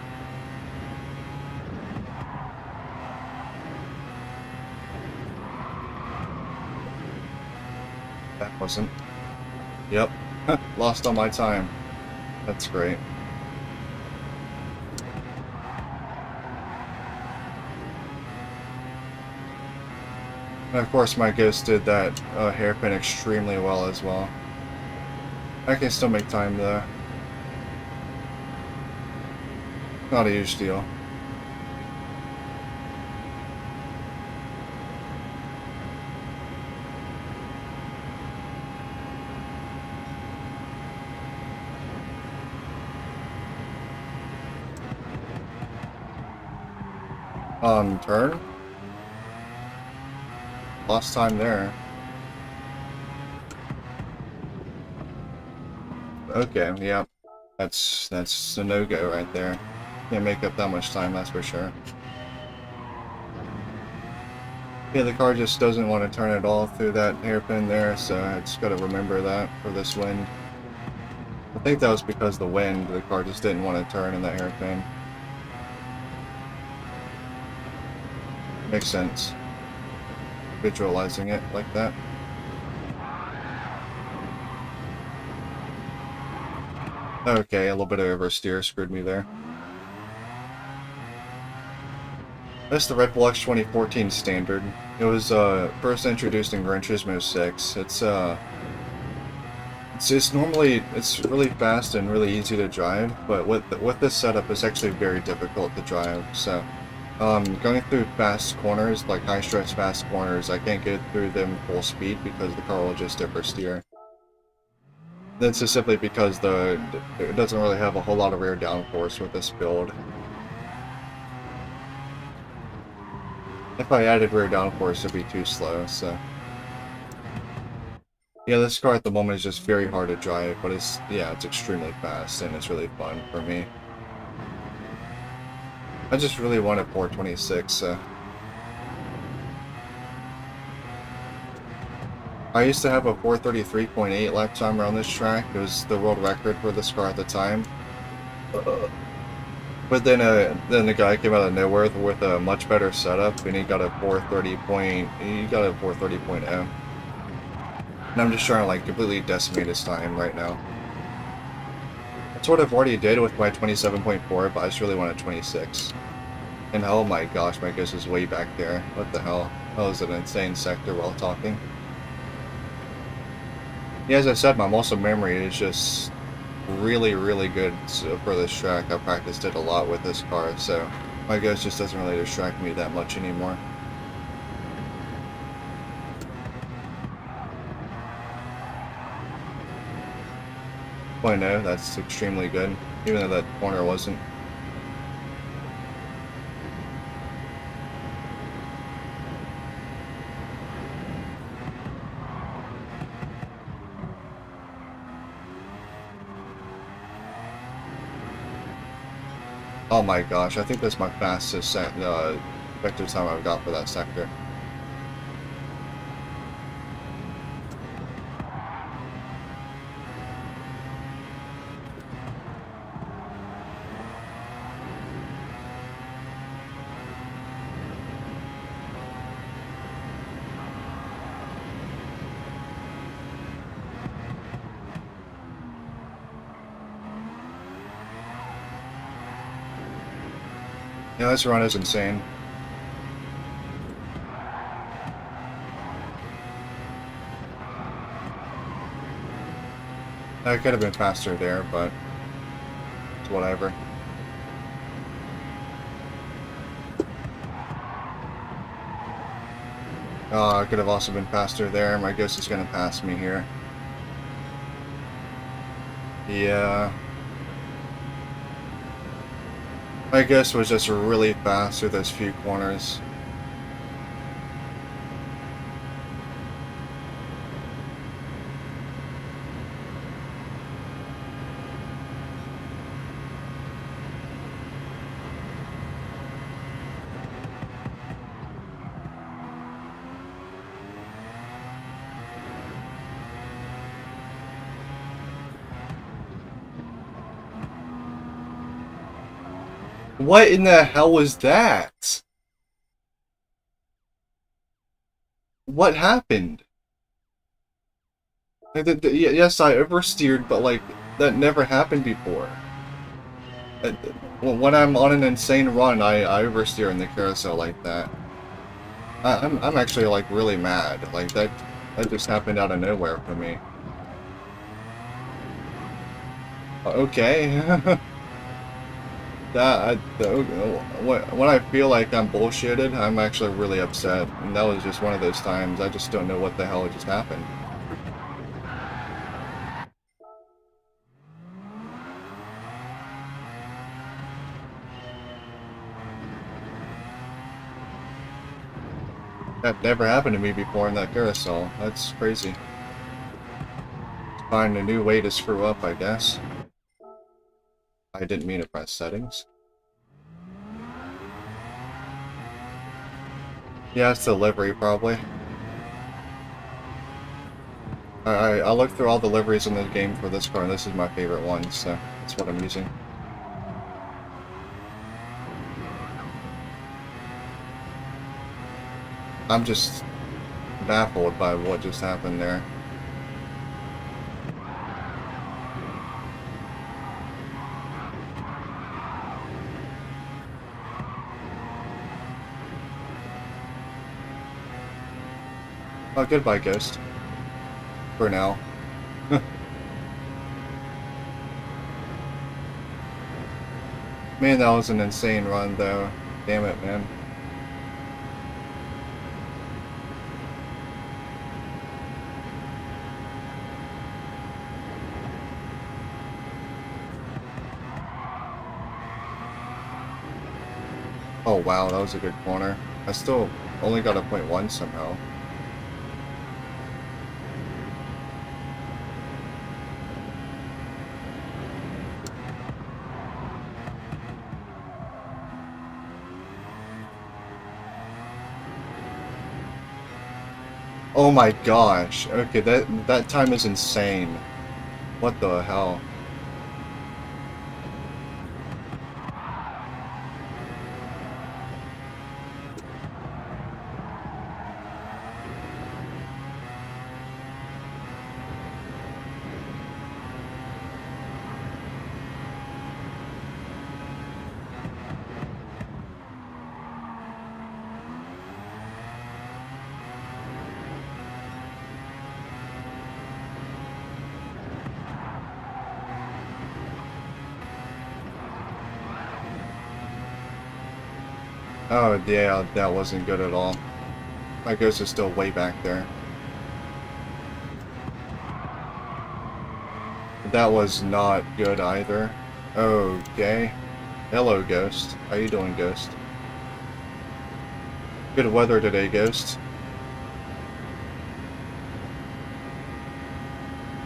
That wasn't. Yep. Lost on my time. That's great. And of course my Ghost did that hairpin extremely well as well. I can still make time though. Not a huge deal. Turn? Lost time there. Okay, yeah. That's a no-go right there. Can't make up that much time, that's for sure. Yeah, the car just doesn't want to turn at all through that hairpin there, so I just gotta remember that for this wind. I think that was because of the wind, the car just didn't want to turn in that hairpin. Makes sense. Visualizing it like that. Okay, a little bit of oversteer screwed me there. That's the Red Bull X 2014 standard. It was first introduced in Gran Turismo 6. It's normally really fast and really easy to drive, but with this setup, it's actually very difficult to drive. So, going through fast corners, like high stress fast corners, I can't get through them full speed because the car will just oversteer. That's just simply because it doesn't really have a whole lot of rear downforce with this build. If I added rear downforce, it'd be too slow, so... Yeah, this car at the moment is just very hard to drive, but it's, yeah, it's extremely fast, and it's really fun for me. I just really want a 426, so... I used to have a 433.8 lap time around this track. It was the world record for this car at the time. But then the guy came out of nowhere with a much better setup, and he got a 430.0. And I'm just trying to like completely decimate his time right now. That's what I've already did with my 27.4, but I just really want a 26. And oh my gosh, my guess is way back there. What the hell? That was an insane sector while talking. Yeah, as I said, my muscle memory is just really, really good for this track. I practiced it a lot with this car, so my ghost just doesn't really distract me that much anymore. Point oh, that's extremely good, even though that corner wasn't. Oh my gosh, I think that's my fastest vector time I've got for that sector. Yeah, this run is insane. I could have been faster there, but it's whatever. I could have also been faster there. My ghost is going to pass me here. Yeah. My ghost was just really fast through those few corners. What in the hell was that? What happened? Yes, I oversteered, but like, that never happened before. When I'm on an insane run, I oversteer in the carousel like that. I'm actually like really mad. Like that just happened out of nowhere for me. Okay. When I feel like I'm bullshitted, I'm actually really upset. And that was just one of those times. I just don't know what the hell just happened. That never happened to me before in that carousel. That's crazy. Find a new way to screw up, I guess. I didn't mean to press settings. Yeah, it's the livery, probably. I looked through all the liveries in the game for this car, and this is my favorite one, so that's what I'm using. I'm just baffled by what just happened there. Oh, goodbye, Ghost. For now. Man, that was an insane run, though. Damn it, man. Oh, wow, that was a good corner. I still only got a .1 somehow. Oh my gosh. Okay, that time is insane. What the hell? Oh yeah, that wasn't good at all. My ghost is still way back there. That was not good either. Okay. Hello, Ghost. How you doing, Ghost? Good weather today, Ghost.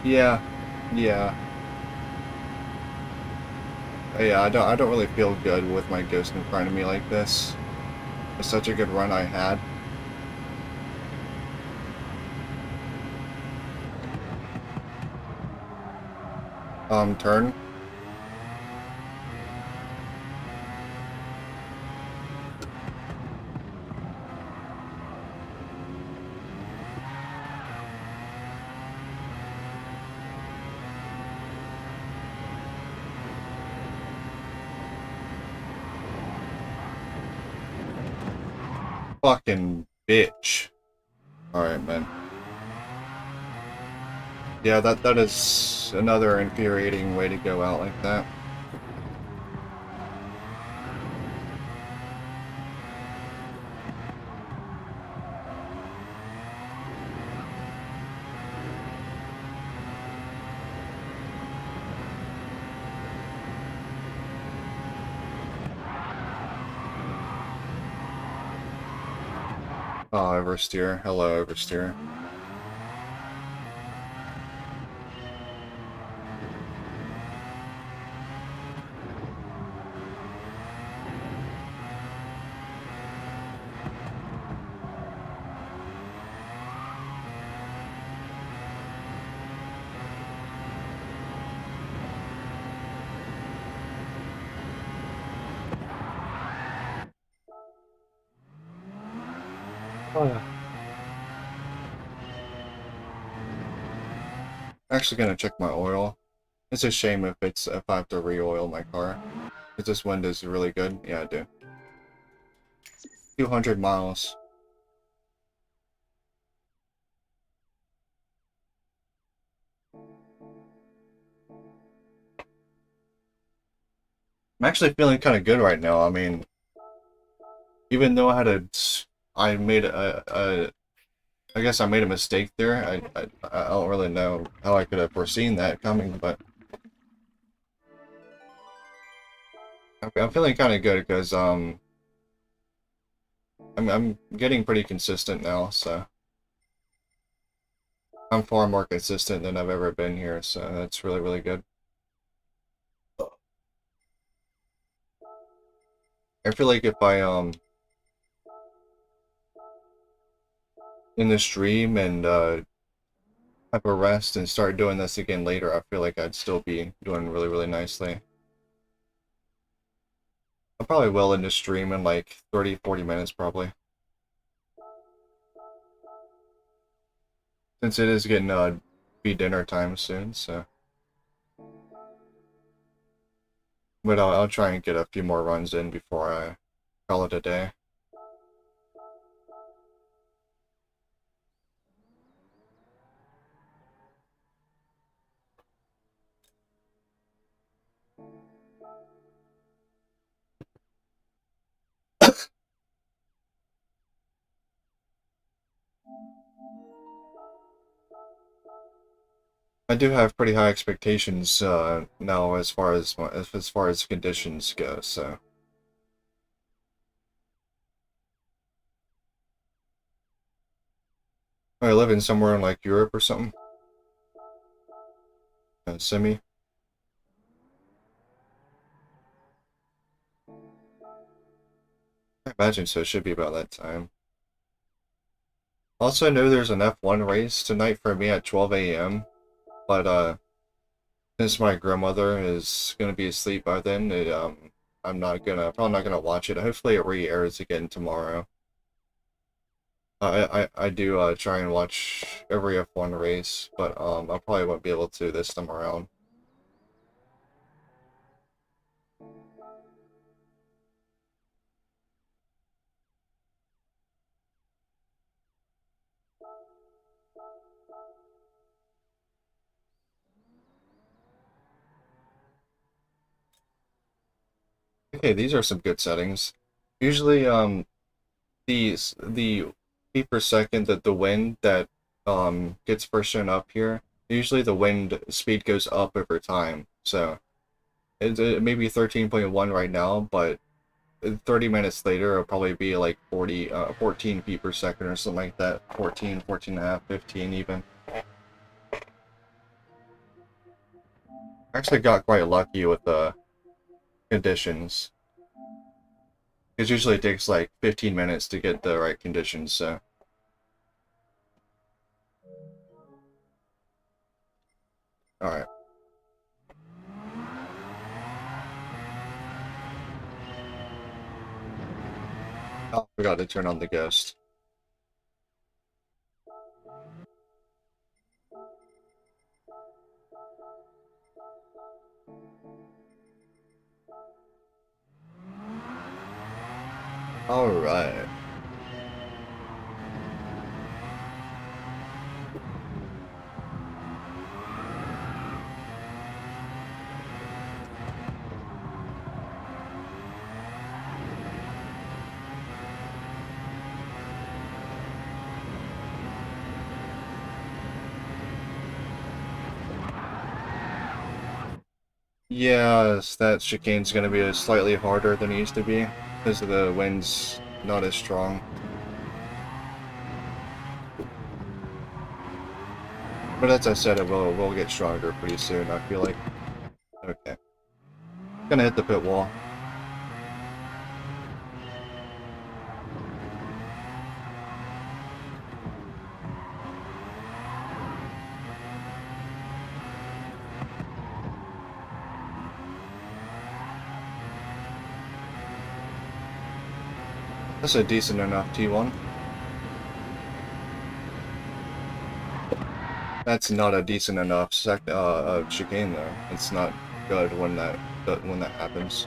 Yeah. Yeah. Yeah, I don't really feel good with my ghost in front of me like this. It's such a good run I had. Turn. Fucking bitch. Alright, man. Yeah, that is another infuriating way to go out like that. Oh, oversteer. Hello, oversteer. Oh, yeah. Actually gonna check my oil. It's a shame if I have to re-oil my car. Because this wind is really good. Yeah, I do. 200 miles. I'm actually feeling kind of good right now. I mean, even though I made I guess I made a mistake there. I don't really know how I could have foreseen that coming, but I'm feeling kind of good because I'm getting pretty consistent now, so I'm far more consistent than I've ever been here, so that's really, really good. I feel like if I in the stream and have a rest and start doing this again later, I feel like I'd still be doing really, really nicely. I probably will in the stream in like 30, 40 minutes probably. Since it is getting be dinner time soon, so. But I'll try and get a few more runs in before I call it a day. I do have pretty high expectations now as far as conditions go, so. Are you living somewhere in like Europe or something? Semi? I imagine so. It should be about that time. Also, I know there's an F1 race tonight for me at 12 a.m. But since my grandmother is gonna be asleep by then, I'm probably not gonna watch it. Hopefully, it re-airs again tomorrow. I do try and watch every F1 race, but I probably won't be able to this time around. Okay, these are some good settings. Usually, the feet per second that the wind that gets first shown up here, usually the wind speed goes up over time. So it may be 13.1 right now, but 30 minutes later it'll probably be like 14 feet per second or something like that. 14, 14 and a half, 15 even. I actually got quite lucky with the conditions. It usually takes like 15 minutes to get the right conditions, so. Alright. Oh, forgot to turn on the ghost. Alright. Yes, that chicane's gonna be slightly harder than it used to be, because the wind's not as strong. But as I said, it will get stronger pretty soon, I feel like. Okay. Gonna hit the pit wall. That's a decent enough T1. That's not a decent enough chicane though. It's not good when that happens.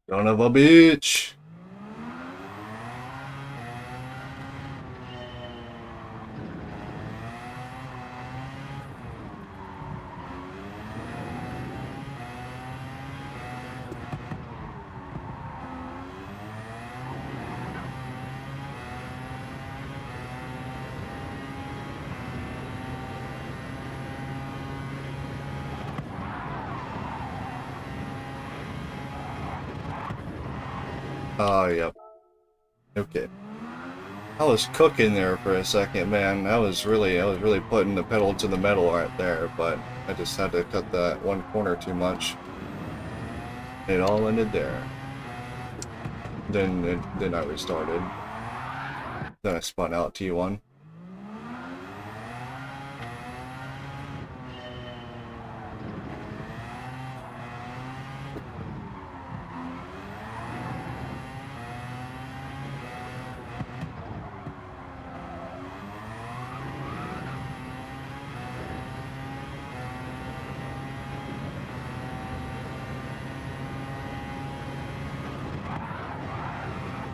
Son of a bitch! Oh, yep. Okay. I was cooking there for a second, man. I was really putting the pedal to the metal right there, but I just had to cut that one corner too much. It all ended there. Then I restarted. Then I spun out T1.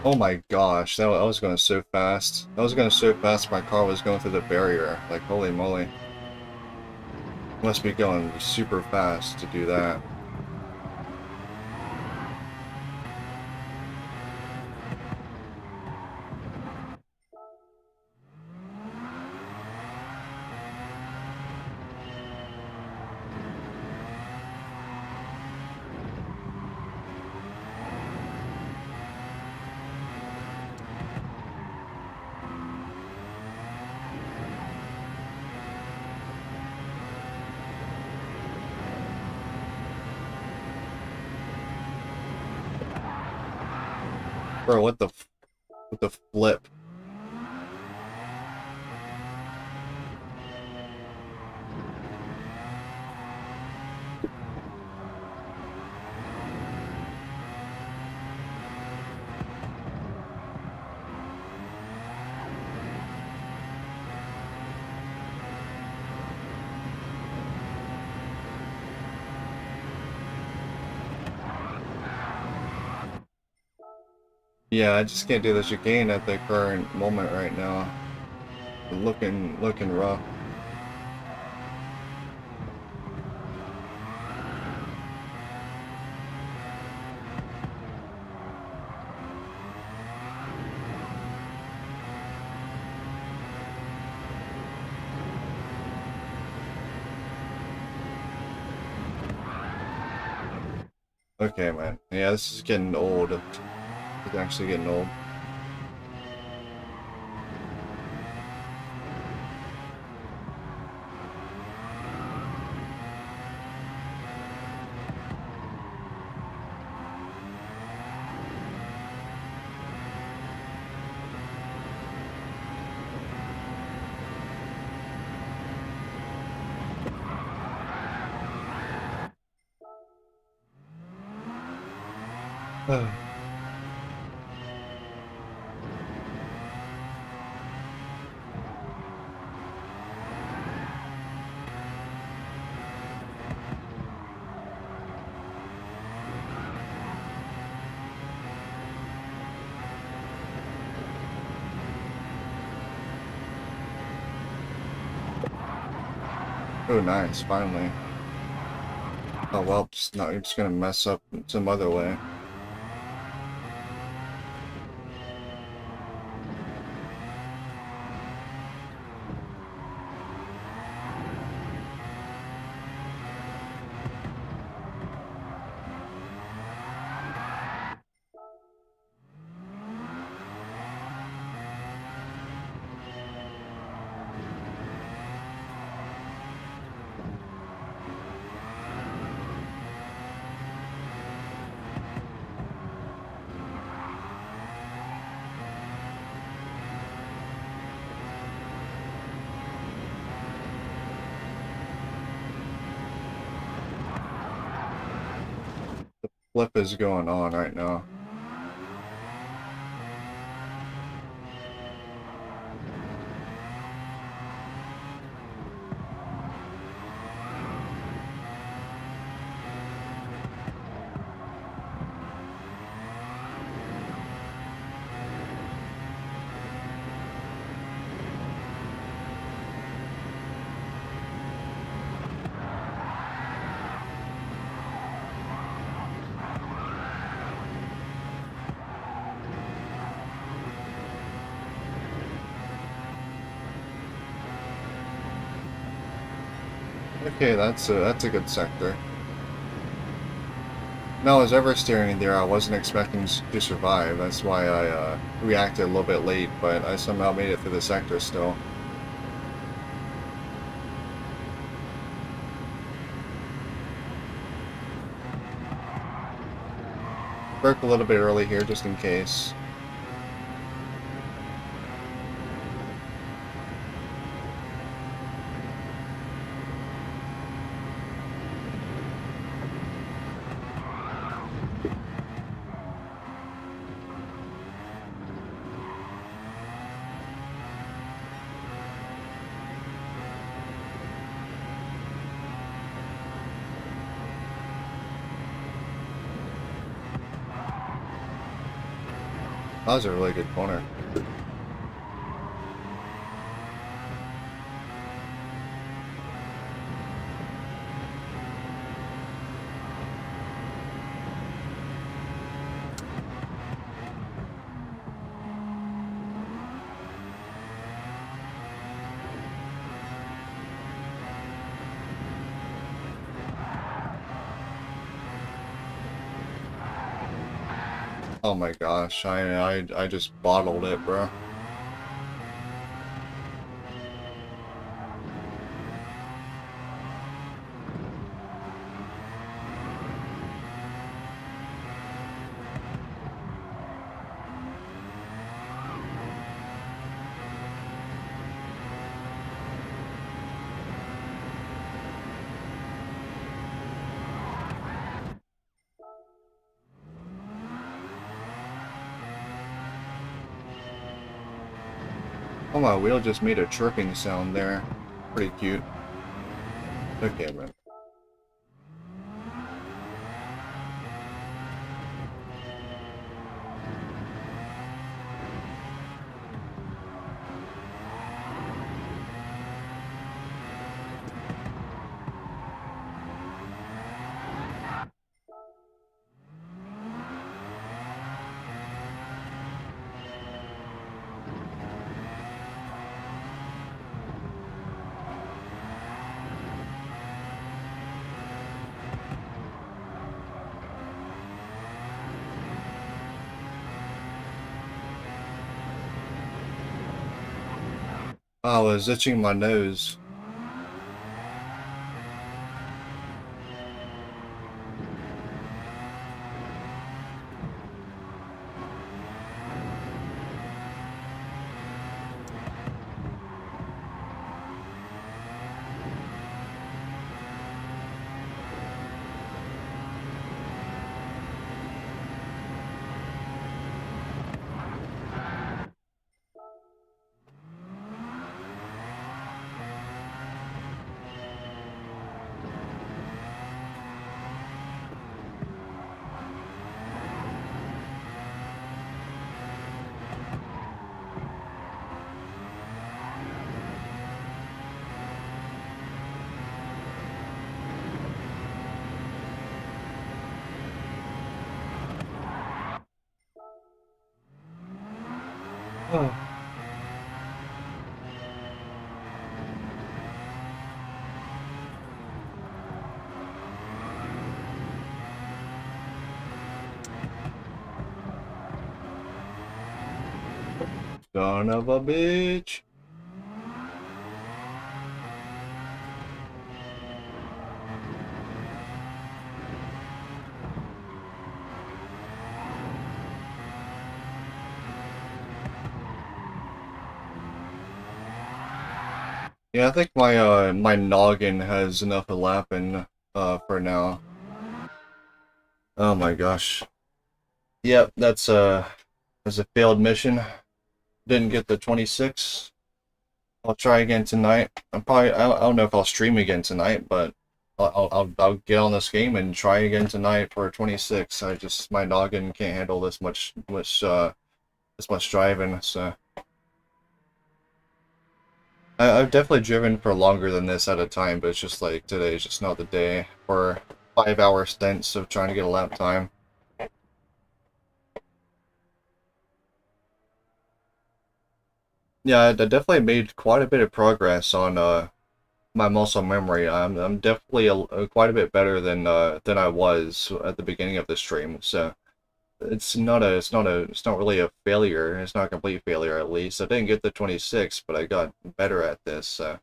Oh my gosh, that was going so fast. That was going so fast my car was going through the barrier. Like, holy moly. Must be going super fast to do that. Bro, what the flip? Yeah, I just can't do the chicane at the current moment right now. Looking rough. Okay, man. Yeah, this is getting old. It's actually getting old. Oh, nice, finally. Oh well, just not. It's gonna mess up some other way. Flip is going on right now. Okay, that's a good sector. No, I was ever steering there. I wasn't expecting to survive. That's why I reacted a little bit late, but I somehow made it through the sector still. Broke a little bit early here, just in case. That was a really good corner. Oh my gosh, I just bottled it, bro. Oh, my wheel just made a chirping sound there. Pretty cute. Okay, man. Oh, I was itching my nose. Oh. Son of a bitch. Yeah, I think my noggin has enough of lapping for now. Oh my gosh. Yep, that's a failed mission. Didn't get the 26. I'll try again tonight. I don't know if I'll stream again tonight, but I'll get on this game and try again tonight for 26. My noggin can't handle this much driving, so I've definitely driven for longer than this at a time, but it's just like today is just not the day for 5-hour stints of trying to get a lap time. Yeah, I definitely made quite a bit of progress on my muscle memory. I'm definitely quite a bit better than I was at the beginning of the stream. So it's not really a failure. It's not a complete failure at least. I didn't get the 26, but I got better at this. So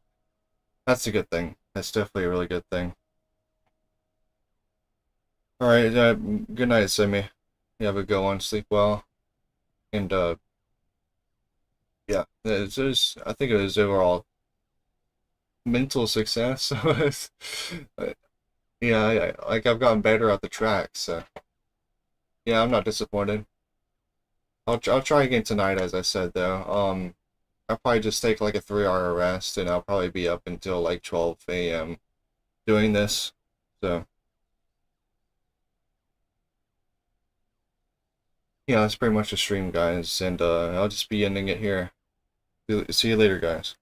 that's a good thing. That's definitely a really good thing. All right, good night, Simi. You have a good one. Sleep well, and yeah, I think it was overall mental success. Yeah, like I've gotten better at the track, so yeah, I'm not disappointed. I'll try again tonight, as I said though. I'll probably just take like a 3 hour rest, and I'll probably be up until like 12 a.m. doing this. So yeah, that's pretty much the stream, guys, and I'll just be ending it here. See you later, guys.